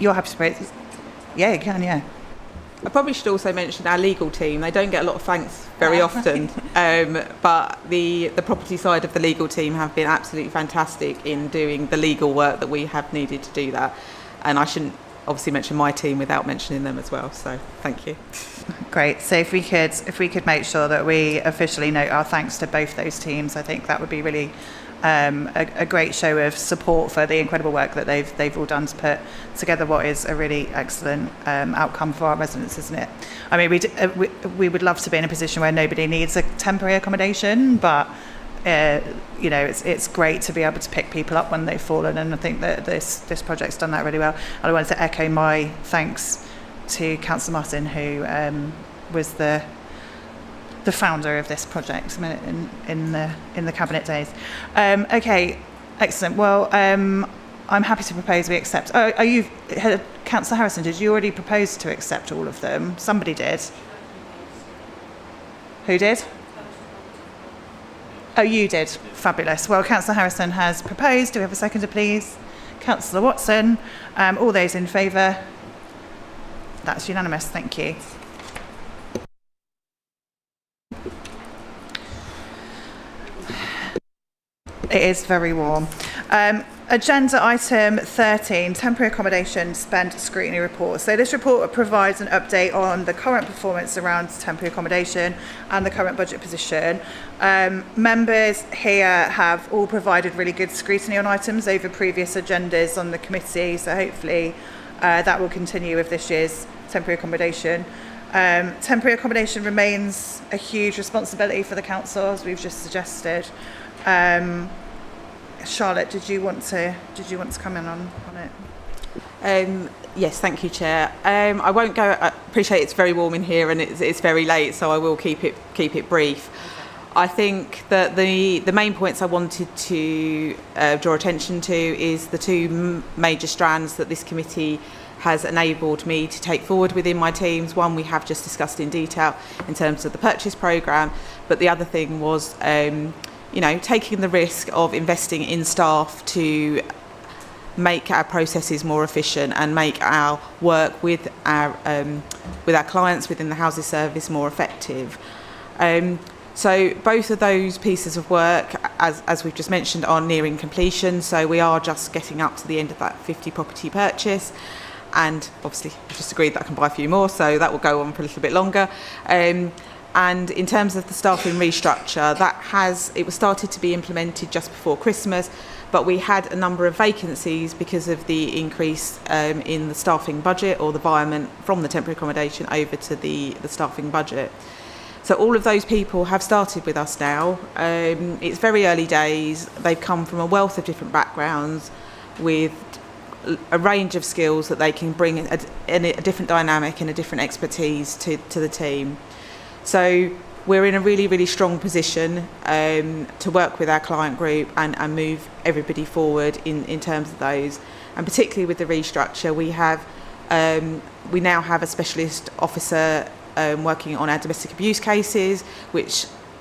you're happy to put it. Yeah, you can, yeah. I probably should also mention our legal team. They don't get a lot of thanks very often, but the property side of the legal team have been absolutely fantastic in doing the legal work that we have needed to do that. And I shouldn't obviously mention my team without mentioning them as well. So thank you. Great. So if we could make sure that we officially note our thanks to both those teams, I think that would be really a great show of support for the incredible work that they've all done to put together what is a really excellent outcome for our residents, isn't it? I mean, we would love to be in a position where nobody needs a temporary accommodation, but it's great to be able to pick people up when they've fallen, and I think that this project's done that really well. And I wanted to echo my thanks to Councillor Martin, who was the the founder of this project in the cabinet days. Okay, excellent. Well, I'm happy to propose we accept. Oh, are you, Councillor Harrison? Did you already propose to accept all of them? Somebody did. Who did? Oh, you did. Fabulous. Well, Councillor Harrison has proposed. Do we have a seconder, please? Councillor Watson. All those in favour? That's unanimous. Thank you. It is very warm. Agenda item 13, temporary accommodation spend scrutiny report. So this report provides an update on the current performance around temporary accommodation and the current budget position. Members here have all provided really good scrutiny on items over previous agendas on the committee, so hopefully that will continue with this year's temporary accommodation. Temporary accommodation remains a huge responsibility for the council, as we've just suggested. Charlotte, did you want to come in on it? Yes, thank you, Chair. I won't go. I appreciate it's very warm in here and it's very late, so I will keep it brief. I think that the main points I wanted to draw attention to is the two major strands that this committee has enabled me to take forward within my teams. One we have just discussed in detail in terms of the purchase programme, but the other thing was taking the risk of investing in staff to make our processes more efficient and make our work with our clients within the housing service more effective. So both of those pieces of work, as we've just mentioned, are nearing completion. So we are just getting up to the end of that 50 property purchase. And obviously I've just agreed that I can buy a few more, so that will go on for a little bit longer. And in terms of the staffing restructure, it was started to be implemented just before Christmas, but we had a number of vacancies because of the increase in the staffing budget, or the environment from the temporary accommodation over to the staffing budget. So all of those people have started with us now. It's very early days. They've come from a wealth of different backgrounds with a range of skills that they can bring in a different dynamic and a different expertise to the team. So we're in a really, really strong position to work with our client group and move everybody forward in terms of those. And particularly with the restructure, we now have a specialist officer working on our domestic abuse cases,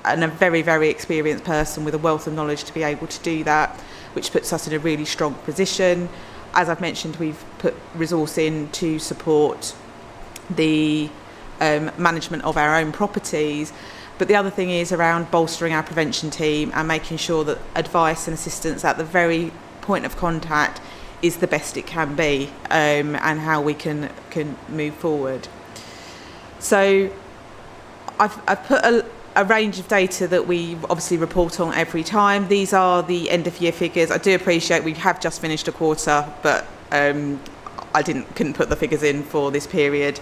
and a very, very experienced person with a wealth of knowledge to be able to do that, which puts us in a really strong position. As I've mentioned, we've put resource in to support the management of our own properties. But the other thing is around bolstering our prevention team and making sure that advice and assistance at the very point of contact is the best it can be, and how we can move forward. So I've put a range of data that we obviously report on every time. These are the end of year figures. I do appreciate we have just finished a quarter, but I couldn't put the figures in for this period.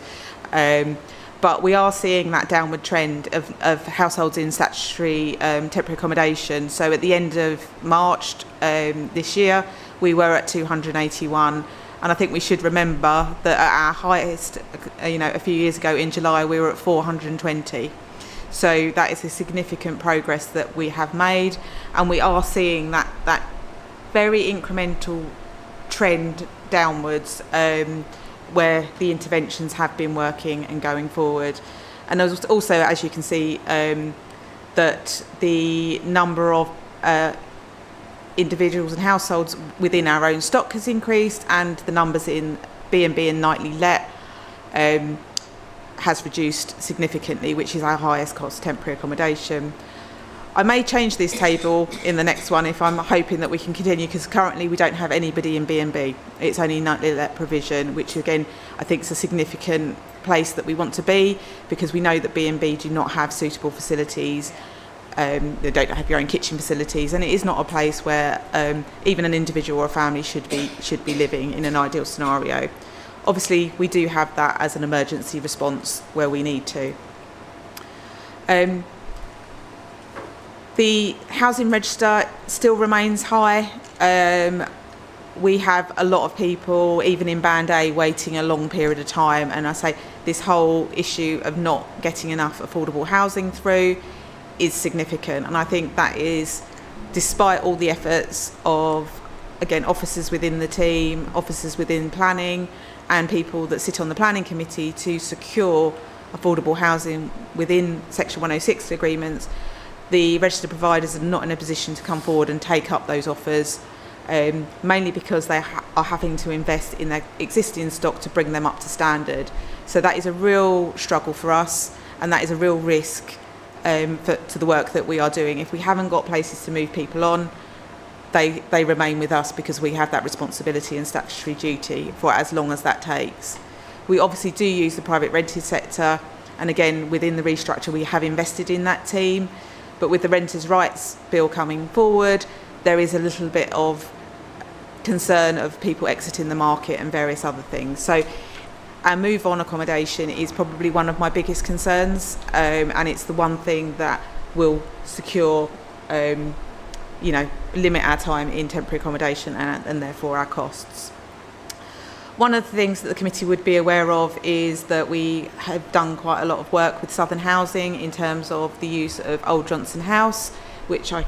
But we are seeing that downward trend of households in statutory temporary accommodation. So at the end of March this year, we were at 281. And I think we should remember that at our highest, a few years ago in July, we were at 420. So that is a significant progress that we have made. And we are seeing that very incremental trend downwards, where the interventions have been working and going forward. And there's also, as you can see, that the number of individuals and households within our own stock has increased, and the numbers in B&B and nightly let has reduced significantly, which is our highest cost temporary accommodation. I may change this table in the next one if I'm hoping that we can continue, because currently we don't have anybody in B&B. It's only nightly let provision, which again I think is a significant place that we want to be, because we know that B&B do not have suitable facilities. They don't have your own kitchen facilities, and it is not a place where even an individual or a family should be living in an ideal scenario. Obviously, we do have that as an emergency response where we need to. The housing register still remains high. We have a lot of people, even in Band A, waiting a long period of time, and I say this whole issue of not getting enough affordable housing through is significant. And I think that is, despite all the efforts of, again, officers within the team, officers within planning, and people that sit on the planning committee to secure affordable housing within Section 106 agreements, the registered providers are not in a position to come forward and take up those offers, mainly because they are having to invest in their existing stock to bring them up to standard. So that is a real struggle for us, and that is a real risk to the work that we are doing. If we haven't got places to move people on, they remain with us because we have that responsibility and statutory duty for as long as that takes. We obviously do use the private rented sector, and again, within the restructure, we have invested in that team. But with the Renters' Rights Bill coming forward, there is a little bit of concern of people exiting the market and various other things. So our move on accommodation is probably one of my biggest concerns, and it's the one thing that will secure, limit our time in temporary accommodation and therefore our costs. One of the things that the committee would be aware of is that we have done quite a lot of work with Southern Housing in terms of the use of Old Johnson House, which I'm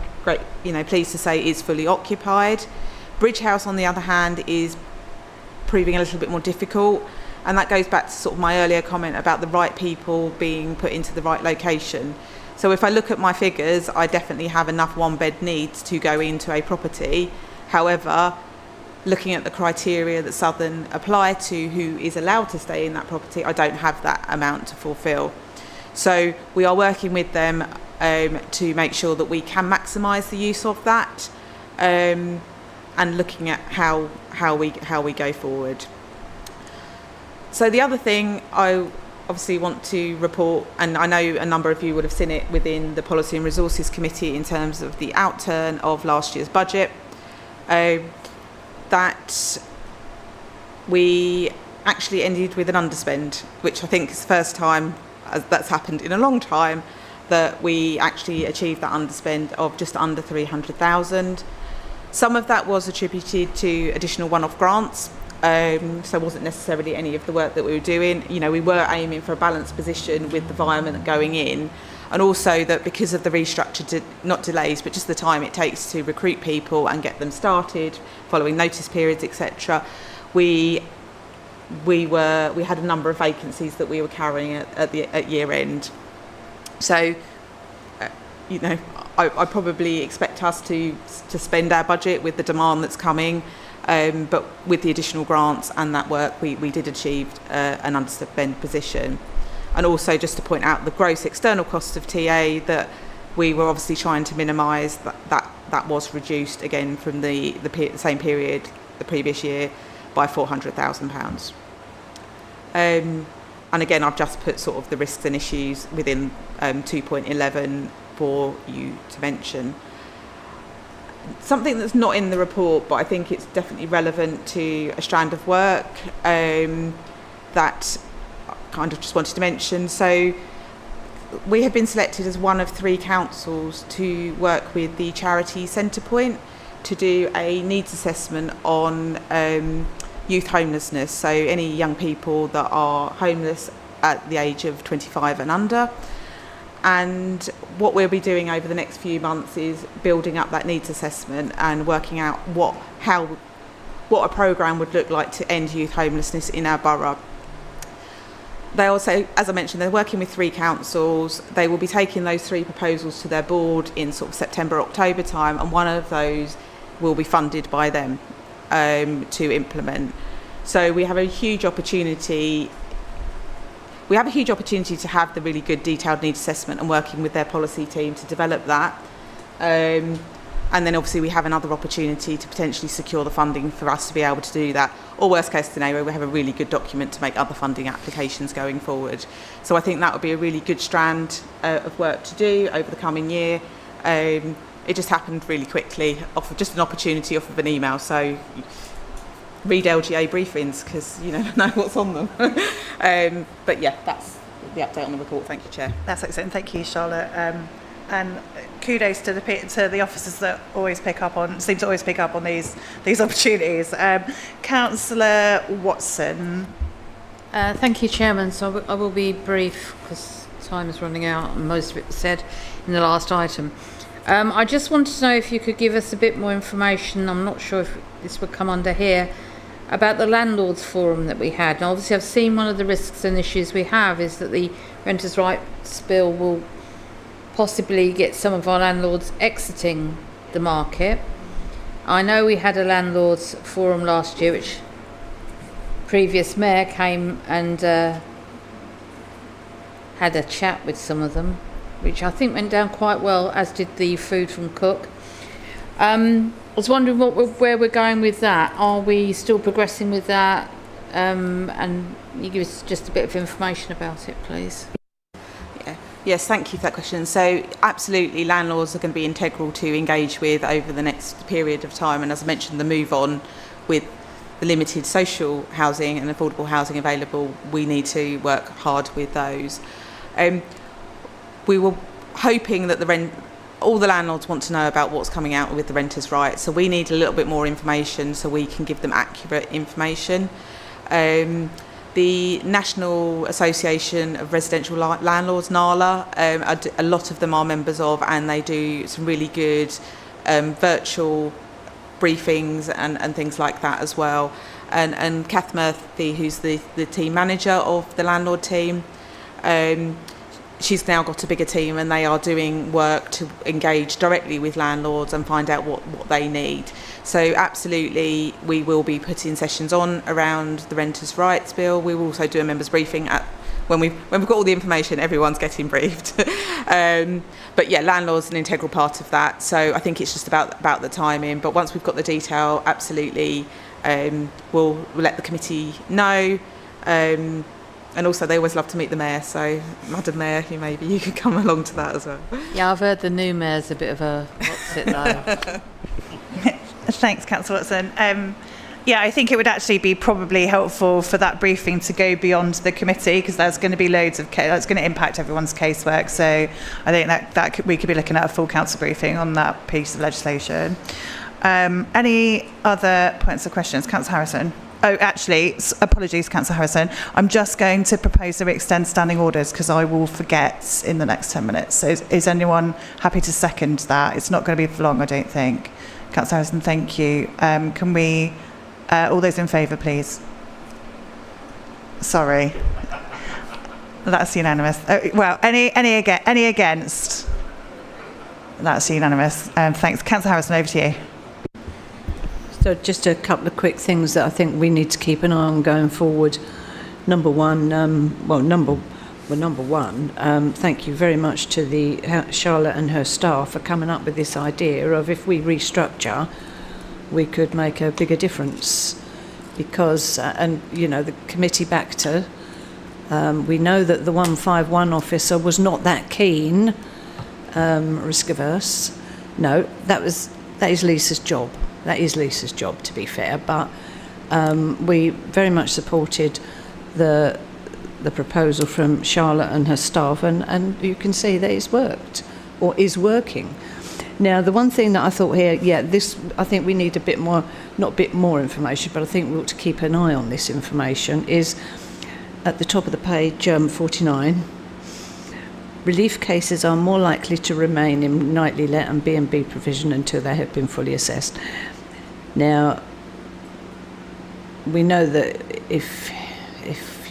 pleased to say is fully occupied. Bridge House, on the other hand, is proving a little bit more difficult, and that goes back to sort of my earlier comment about the right people being put into the right location. So if I look at my figures, I definitely have enough one-bed needs to go into a property. However, looking at the criteria that Southern apply to who is allowed to stay in that property, I don't have that amount to fulfil. So we are working with them to make sure that we can maximise the use of that, and looking at how we go forward. So the other thing I obviously want to report, and I know a number of you would have seen it within the Policy and Resources Committee in terms of the outturn of last year's budget, that we actually ended with an underspend, which I think is the first time that's happened in a long time that we actually achieved that underspend of just under 300,000. Some of that was attributed to additional one-off grants, so it wasn't necessarily any of the work that we were doing. We were aiming for a balanced position with the environment going in, and also that because of the restructure, not delays, but just the time it takes to recruit people and get them started, following notice periods, etc., we had a number of vacancies that we were carrying at year end. So, I probably expect us to spend our budget with the demand that's coming, but with the additional grants and that work, we did achieve an underspend position. And also just to point out the gross external cost of TA that we were obviously trying to minimise, that was reduced again from the same period the previous year by £400,000. And again, I've just put sort of the risks and issues within 2.11 for you to mention. Something that's not in the report, but I think it's definitely relevant to a strand of work that I kind of just wanted to mention. So we have been selected as one of 3 councils to work with the charity Centrepoint to do a needs assessment on youth homelessness, so any young people that are homeless at the age of 25 and under. And what we'll be doing over the next few months is building up that needs assessment and working out what a programme would look like to end youth homelessness in our borough. They also, as I mentioned, they're working with 3 councils. They will be taking those 3 proposals to their board in sort of September, October time, and one of those will be funded by them to implement. So we have a huge opportunity. We have a huge opportunity to have the really good detailed needs assessment and working with their policy team to develop that. And then obviously we have another opportunity to potentially secure the funding for us to be able to do that. Or worst case scenario, we have a really good document to make other funding applications going forward. So I think that would be a really good strand of work to do over the coming year. It just happened really quickly, off of just an opportunity off of an email. So read LGA briefings because you never know what's on them. But yeah, that's the update on the report. Thank you, Chair. That's excellent. Thank you, Charlotte. And kudos to the officers that seem to always pick up on these opportunities. Councillor Watson. Thank you, Chairman. So I will be brief because time is running out and most of it was said in the last item. I just wanted to know if you could give us a bit more information, I'm not sure if this would come under here, about the Landlords Forum that we had. Now, obviously I've seen one of the risks and issues we have is that the Renters' Rights Bill will possibly get some of our landlords exiting the market. I know we had a Landlords Forum last year, which previous mayor came and had a chat with some of them, which I think went down quite well, as did the food from Cook. I was wondering where we're going with that. Are we still progressing with that? And you give us just a bit of information about it, please. Yes, thank you for that question. So absolutely, landlords are going to be integral to engage with over the next period of time. And as I mentioned, the move on with the limited social housing and affordable housing available, we need to work hard with those. We were hoping that all the landlords want to know about what's coming out with the renters' rights, so we need a little bit more information so we can give them accurate information. The National Association of Residential Landlords, NALA, a lot of them are members of, and they do some really good virtual briefings and things like that as well. And Kath Murphy, who's the team manager of the landlord team, she's now got a bigger team and they are doing work to engage directly with landlords and find out what they need. So absolutely, we will be putting sessions on around the Renters' Rights Bill. We will also do a members' briefing when we've got all the information, everyone's getting briefed. But yeah, landlords are an integral part of that. So I think it's just about the timing. But once we've got the detail, absolutely, we'll let the committee know. And also, they always love to meet the mayor. So, Madam Mayor, maybe you could come along to that as well. Yeah, I've heard the new mayor's a bit of a what's it though. Thanks, Councillor Watson. Yeah, I think it would actually be probably helpful for that briefing to go beyond the committee, because there's going to be loads of that's going to impact everyone's casework. So I think that we could be looking at a full council briefing on that piece of legislation. Any other points or questions? Councillor Harrison. Oh, actually, apologies, Councillor Harrison. I'm just going to propose that we extend standing orders because I will forget in the next 10 minutes. So is anyone happy to second that? It's not going to be for long, I don't think. Councillor Harrison, thank you. Can we, all those in favour, please? Sorry. That's unanimous. Well, any against? That's unanimous. Thanks. Councillor Harrison, over to you. So just a couple of quick things that I think we need to keep an eye on going forward. Number one, thank you very much to Charlotte and her staff for coming up with this idea of if we restructure, we could make a bigger difference. Because, and you know, the committee backed her. We know that the 151 officer was not that keen, risk averse. No, that is Lisa's job. That is Lisa's job, to be fair, but we very much supported the proposal from Charlotte and her staff, and you can see that it's worked, or is working. Now, the one thing that I thought here, I think we need a bit more, not a bit more information, but I think we ought to keep an eye on this information, is at the top of the page, 49, relief cases are more likely to remain in nightly let and B&B provision until they have been fully assessed. Now, we know that if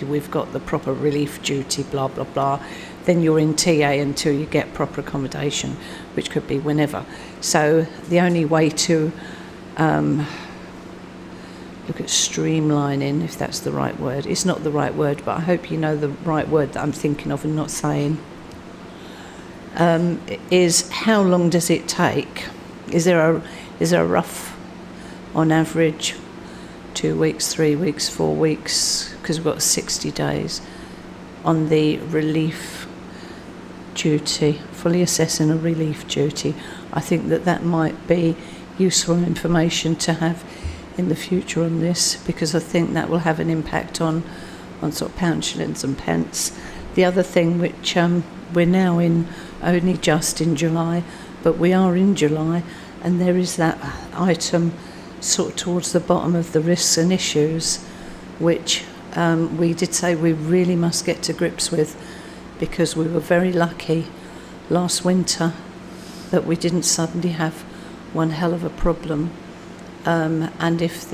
we've got the proper relief duty, blah, blah, blah, then you're in TA until you get proper accommodation, which could be whenever. So the only way to look at streamlining, if that's the right word, it's not the right word, but I hope you know the right word that I'm thinking of and not saying, is how long does it take? Is there a rough, on average, 2 weeks, 3 weeks, 4 weeks, because we've got 60 days on the relief duty, fully assessing a relief duty? I think that might be useful information to have in the future on this, because I think that will have an impact on sort of pounds, shillings and pence. The other thing, which we're now in only just in July, but we are in July, and there is that item sort of towards the bottom of the risks and issues, which we did say we really must get to grips with, because we were very lucky last winter that we didn't suddenly have one hell of a problem. And if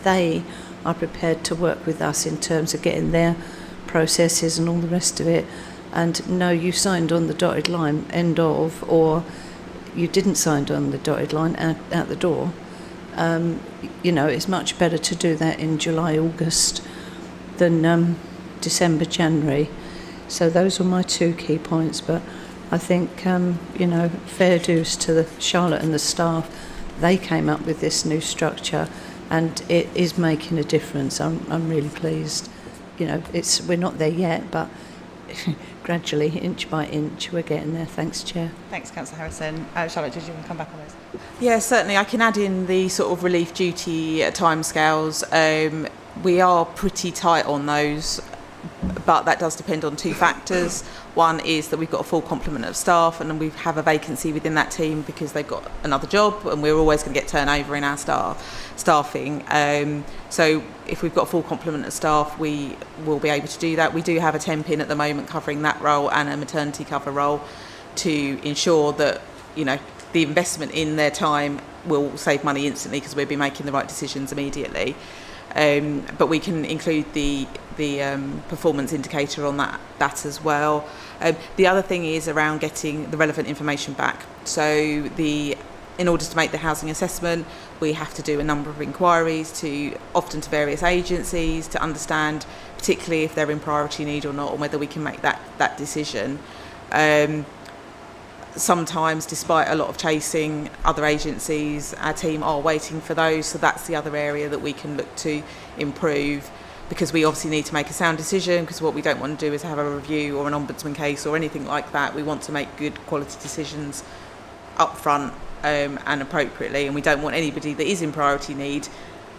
they are prepared to work with us in terms of getting their processes and all the rest of it, and no, you signed on the dotted line, end of, or you didn't sign on the dotted line out the door, it's much better to do that in July, August than December, January. So those were my two key points, but I think, fair dues to the Charlotte and the staff. They came up with this new structure and it is making a difference. I'm really pleased. We're not there yet, but gradually, inch by inch, we're getting there. Thanks, Chair. Thanks, Councillor Harrison. Charlotte, did you want to come back on this? Yeah, certainly. I can add in the sort of relief duty timescales. We are pretty tight on those, but that does depend on two factors. One is that we've got a full complement of staff and we have a vacancy within that team because they've got another job, and we're always going to get turnover in our staffing. So if we've got a full complement of staff, we will be able to do that. We do have a temp in at the moment covering that role and a maternity cover role to ensure that, the investment in their time will save money instantly because we'll be making the right decisions immediately. But we can include the performance indicator on that as well. The other thing is around getting the relevant information back. So in order to make the housing assessment, we have to do a number of inquiries often to various agencies to understand particularly if they're in priority need or not, and whether we can make that decision. Sometimes, despite a lot of chasing other agencies, our team are waiting for those, so that's the other area that we can look to improve, because we obviously need to make a sound decision, because what we don't want to do is have a review or an ombudsman case or anything like that. We want to make good quality decisions up front and appropriately, and we don't want anybody that is in priority need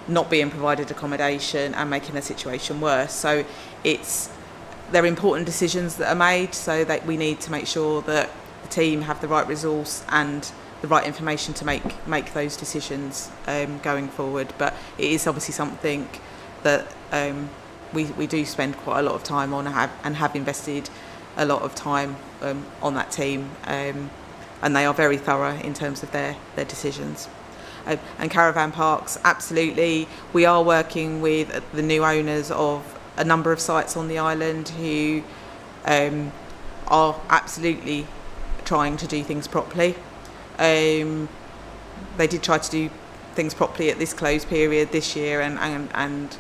not being provided accommodation and making their situation worse. So they're important decisions that are made, so that we need to make sure that the team have the right resource and the right information to make those decisions going forward. But it is obviously something that we do spend quite a lot of time on and have invested a lot of time on that team, and they are very thorough in terms of their decisions. And caravan parks, absolutely. We are working with the new owners of a number of sites on the island who are absolutely trying to do things properly. They did try to do things properly at this closed period this year and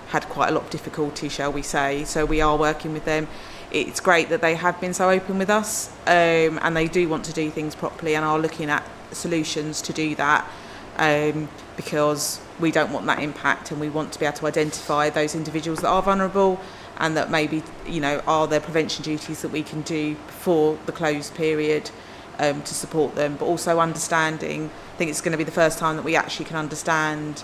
had quite a lot of difficulty, shall we say. So we are working with them. It's great that they have been so open with us, and they do want to do things properly and are looking at solutions to do that, because we don't want that impact, and we want to be able to identify those individuals that are vulnerable, and that maybe, are there prevention duties that we can do before the closed period to support them, but also understanding. I think it's going to be the first time that we actually can understand,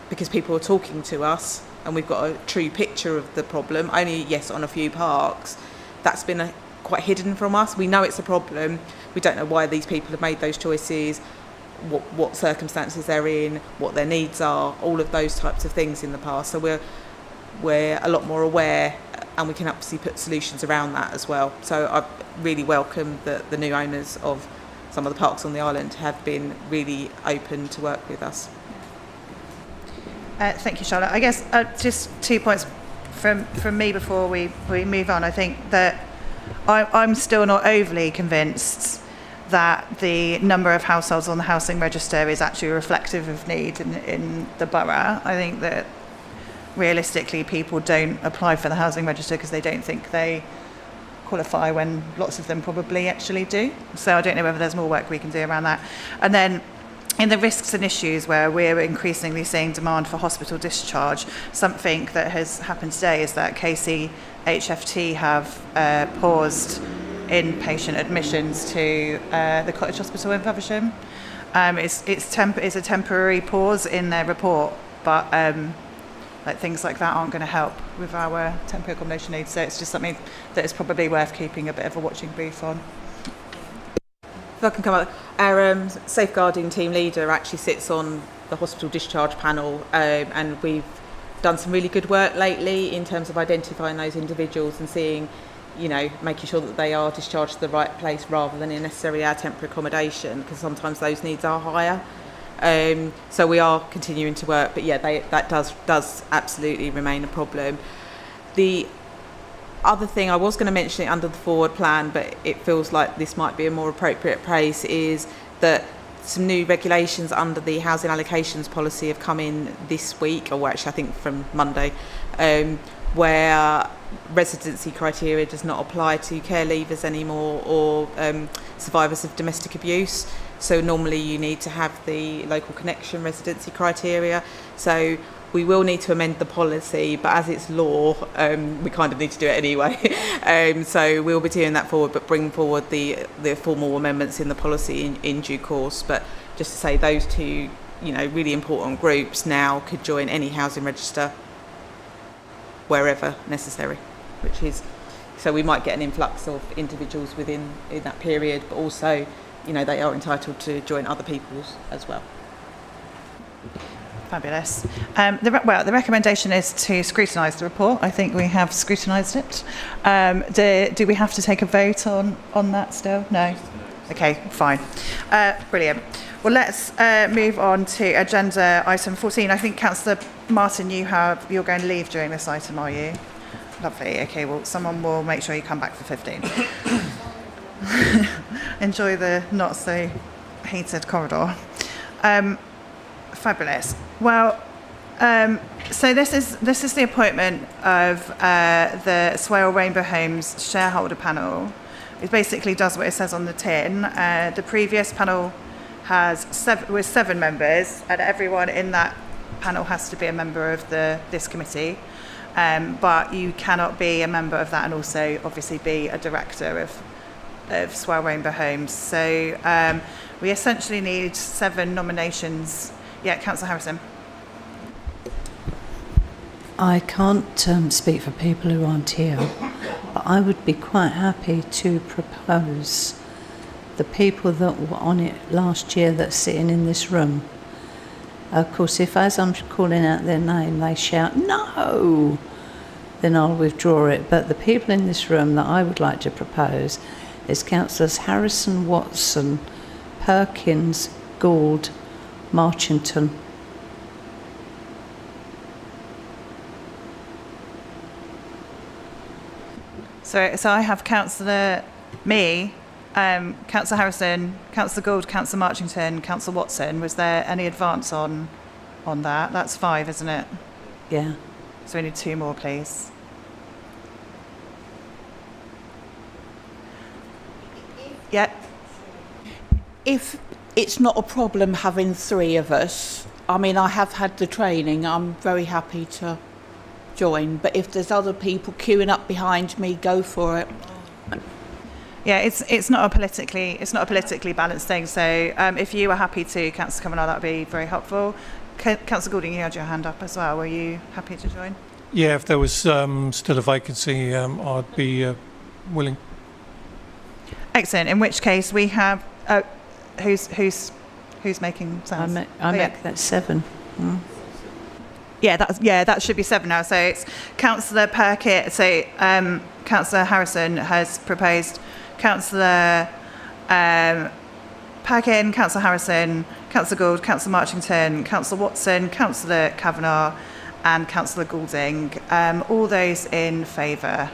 because people are talking to us and we've got a true picture of the problem. Only, yes, on a few parks, that's been quite hidden from us. We know it's a problem. We don't know why these people have made those choices, what circumstances they're in, what their needs are, all of those types of things in the past. So we're a lot more aware, and we can obviously put solutions around that as well. So I really welcome that the new owners of some of the parks on the island have been really open to work with us. Thank you, Charlotte. I guess just 2 points from me before we move on. I think that I'm still not overly convinced that the number of households on the housing register is actually reflective of need in the borough. I think that realistically people don't apply for the housing register because they don't think they qualify, when lots of them probably actually do. So I don't know whether there's more work we can do around that. And then in the risks and issues, where we're increasingly seeing demand for hospital discharge, something that has happened today is that KCHFT have paused inpatient admissions to the Cottage Hospital in Faversham. It's a temporary pause in their report, but things like that aren't going to help with our temporary accommodation needs. So it's just something that is probably worth keeping a bit of a watching brief on. If I can come up, our safeguarding team leader actually sits on the hospital discharge panel, and we've done some really good work lately in terms of identifying those individuals and seeing, you know, making sure that they are discharged to the right place rather than in necessarily our temporary accommodation, because sometimes those needs are higher. So we are continuing to work, but yeah, that does absolutely remain a problem. The other thing I was going to mention it under the forward plan, but it feels like this might be a more appropriate place, is that some new regulations under the housing allocations policy have come in this week, or actually I think from Monday, where residency criteria does not apply to care leavers anymore or survivors of domestic abuse. So normally you need to have the local connection residency criteria. So we will need to amend the policy, but as it's law, we kind of need to do it anyway. So we'll be doing that forward, but bring forward the formal amendments in the policy in due course. But just to say, those two, you know, really important groups now could join any housing register wherever necessary, which is, so we might get an influx of individuals in that period, but also, you know, they are entitled to join other people's as well. Fabulous. The recommendation is to scrutinise the report. I think we have scrutinised it. Do we have to take a vote on that still? No? Okay, fine. Brilliant. Well, let's move on to agenda item 14. I think, Councillor Martin, you're going to leave during this item, are you? Lovely. Okay, well, someone will make sure you come back for 15. Enjoy the not so heated corridor. Fabulous. Well, so this is the appointment of the Swale Rainbow Homes shareholder panel. It basically does what it says on the tin. The previous panel was 7 members, and everyone in that panel has to be a member of this committee. But you cannot be a member of that and also obviously be a director of Swale Rainbow Homes. So we essentially need 7 nominations. Yeah, Councillor Harrison. I can't speak for people who aren't here, but I would be quite happy to propose the people that were on it last year that's sitting in this room. Of course, if as I'm calling out their name they shout no, then I'll withdraw it. But the people in this room that I would like to propose is Councillors Harrison, Watson, Perkins, Gould, Marchington. So I have Councillor Councillor Harrison, Councillor Gould, Councillor Marchington, Councillor Watson. Was there any advance on that? That's 5, isn't it? Yeah. So we need 2 more, please. Yep. If it's not a problem having 3 of us, I mean, I have had the training, I'm very happy to join, but if there's other people queuing up behind me, go for it. Yeah, it's not a politically balanced thing. So if you were happy to, Councillor Kavanagh, that would be very helpful. Councillor Goulding, you had your hand up as well. Were you happy to join? Yeah, if there was still a vacancy, I'd be willing. Excellent. In which case we have who's making sounds? I make that 7. Mm. Yeah, that should be 7 now. So it's Councillor Perkett. So Councillor Harrison has proposed Councillor Perkin, Councillor Harrison, Councillor Gould, Councillor Marchington, Councillor Watson, Councillor Kavanagh, and Councillor Goulding. All those in favour?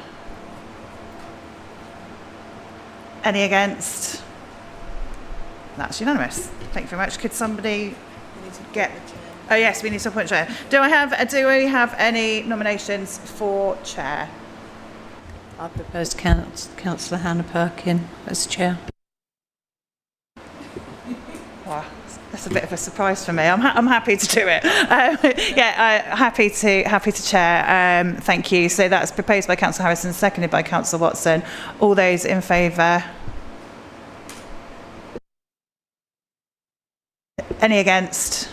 Any against? That's unanimous. Thank you very much. Could somebody get? Oh yes, we need to appoint chair. Do we have any nominations for chair? I propose Councillor Hannah Perkin as chair. Wow, that's a bit of a surprise for me. I'm happy to do it. Happy to chair. Thank you. So that's proposed by Councillor Harrison, seconded by Councillor Watson. All those in favour? Any against?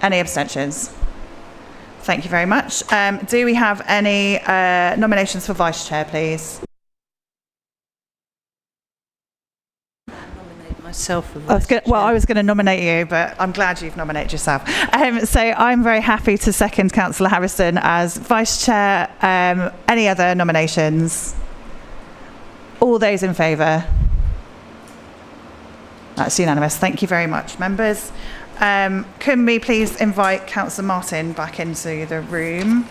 Any abstentions? Thank you very much. Do we have any nominations for vice chair, please? I nominate myself. I was going to nominate you, but I'm glad you've nominated yourself. So I'm very happy to second Councillor Harrison as Vice Chair. Any other nominations? All those in favour? That's unanimous. Thank you very much, members. Can we please invite Councillor Martin back into the room?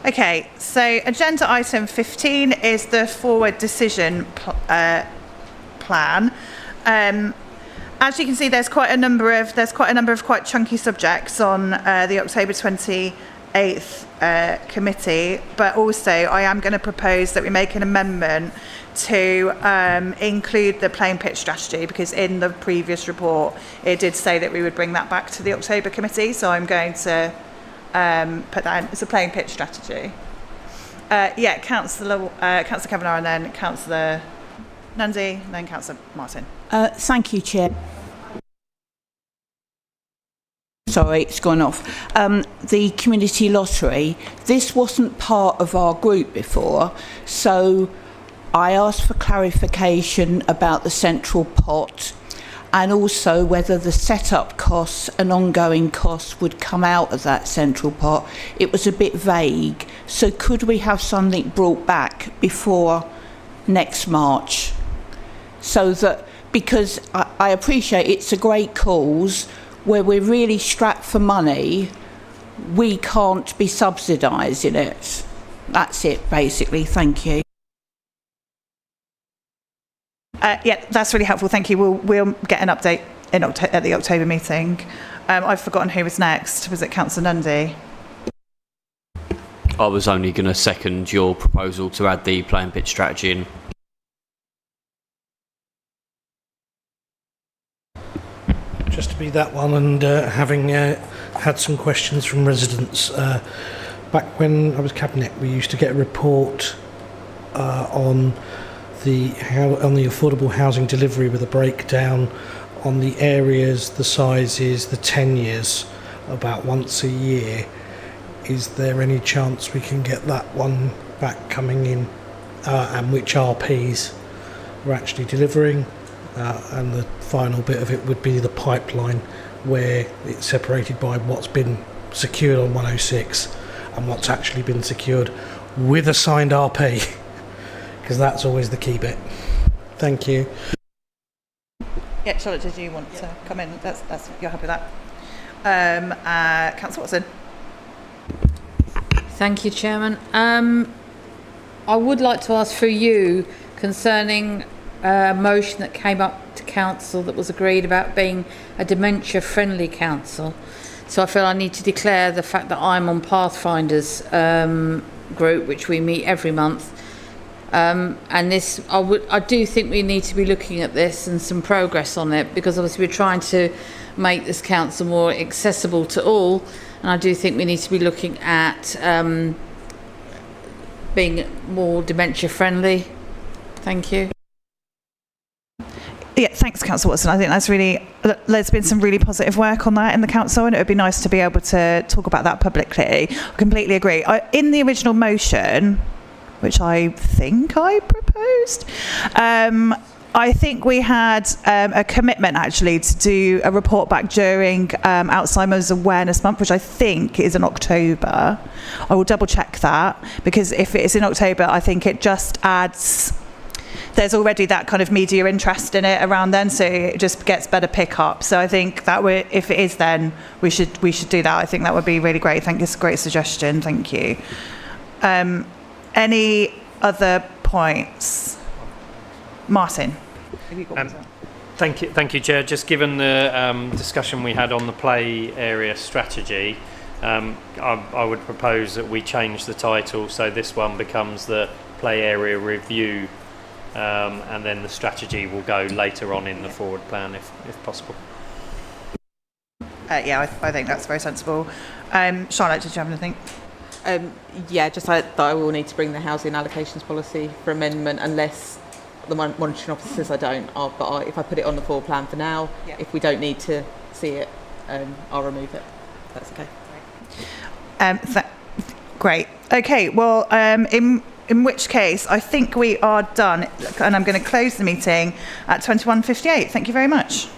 Okay, so agenda item 15 is the forward decision plan. As you can see, there's quite a number of quite chunky subjects on the October 28th committee, but also I am going to propose that we make an amendment to include the playing pitch strategy, because in the previous report it did say that we would bring that back to the October committee, so I'm going to put that in. It's a playing pitch strategy. Councillor Kavanagh, and then Councillor Nundy, and then Councillor Martin. Thank you, Chair. Sorry, it's gone off. The community lottery, this wasn't part of our group before, so I asked for clarification about the central pot, and also whether the set-up costs and ongoing costs would come out of that central pot. It was a bit vague, so could we have something brought back before next March? So that, because I appreciate it's a great cause, where we're really strapped for money, we can't be subsidising it. That's it, basically. Thank you. That's really helpful. Thank you. We'll get an update at the October meeting. I've forgotten who was next. Was it Councillor Nundy? I was only going to second your proposal to add the playing pitch strategy in. Just to be that one, and having had some questions from residents. Back when I was Cabinet, we used to get a report on the affordable housing delivery with a breakdown on the areas, the sizes, the tenures, about once a year. Is there any chance we can get that one back coming in, and which RPs we're actually delivering? And the final bit of it would be the pipeline, where it's separated by what's been secured on 106 and what's actually been secured with a signed RP, because that's always the key bit. Thank you. Yeah, Charlotte, did you want to come in? That's you're happy with that? Councillor Watson. Thank you, Chairman. I would like to ask for you concerning a motion that came up to council that was agreed about being a dementia-friendly council. So I feel I need to declare the fact that I'm on Pathfinders group, which we meet every month. And this, I do think we need to be looking at this and some progress on it, because obviously we're trying to make this council more accessible to all, and I do think we need to be looking at being more dementia friendly. Thank you. Yeah, thanks, Councillor Watson. I think there's been some really positive work on that in the council, and it would be nice to be able to talk about that publicly. I completely agree. In the original motion, which I think I proposed, I think we had a commitment actually to do a report back during Alzheimer's Awareness Month, which I think is in October. I will double check that, because if it is in October, I think it just adds, there's already that kind of media interest in it around then, so it just gets better pick up. So I think that if it is then, we should do that. I think that would be really great. I think it's a great suggestion. Thank you. Any other points? Martin. Thank you, Chair. Just given the discussion we had on the play area strategy, I would propose that we change the title so this one becomes the play area review, and then the strategy will go later on in the forward plan if possible. I think that's very sensible. Charlotte, did you have anything? Just that I will need to bring the housing allocations policy for amendment unless the monitoring officers I don't. If I put it on the floor plan for now, if we don't need to see it, I'll remove it. That's okay. Great. Okay, well, in which case, I think we are done, and I'm going to close the meeting at 21:58. Thank you very much.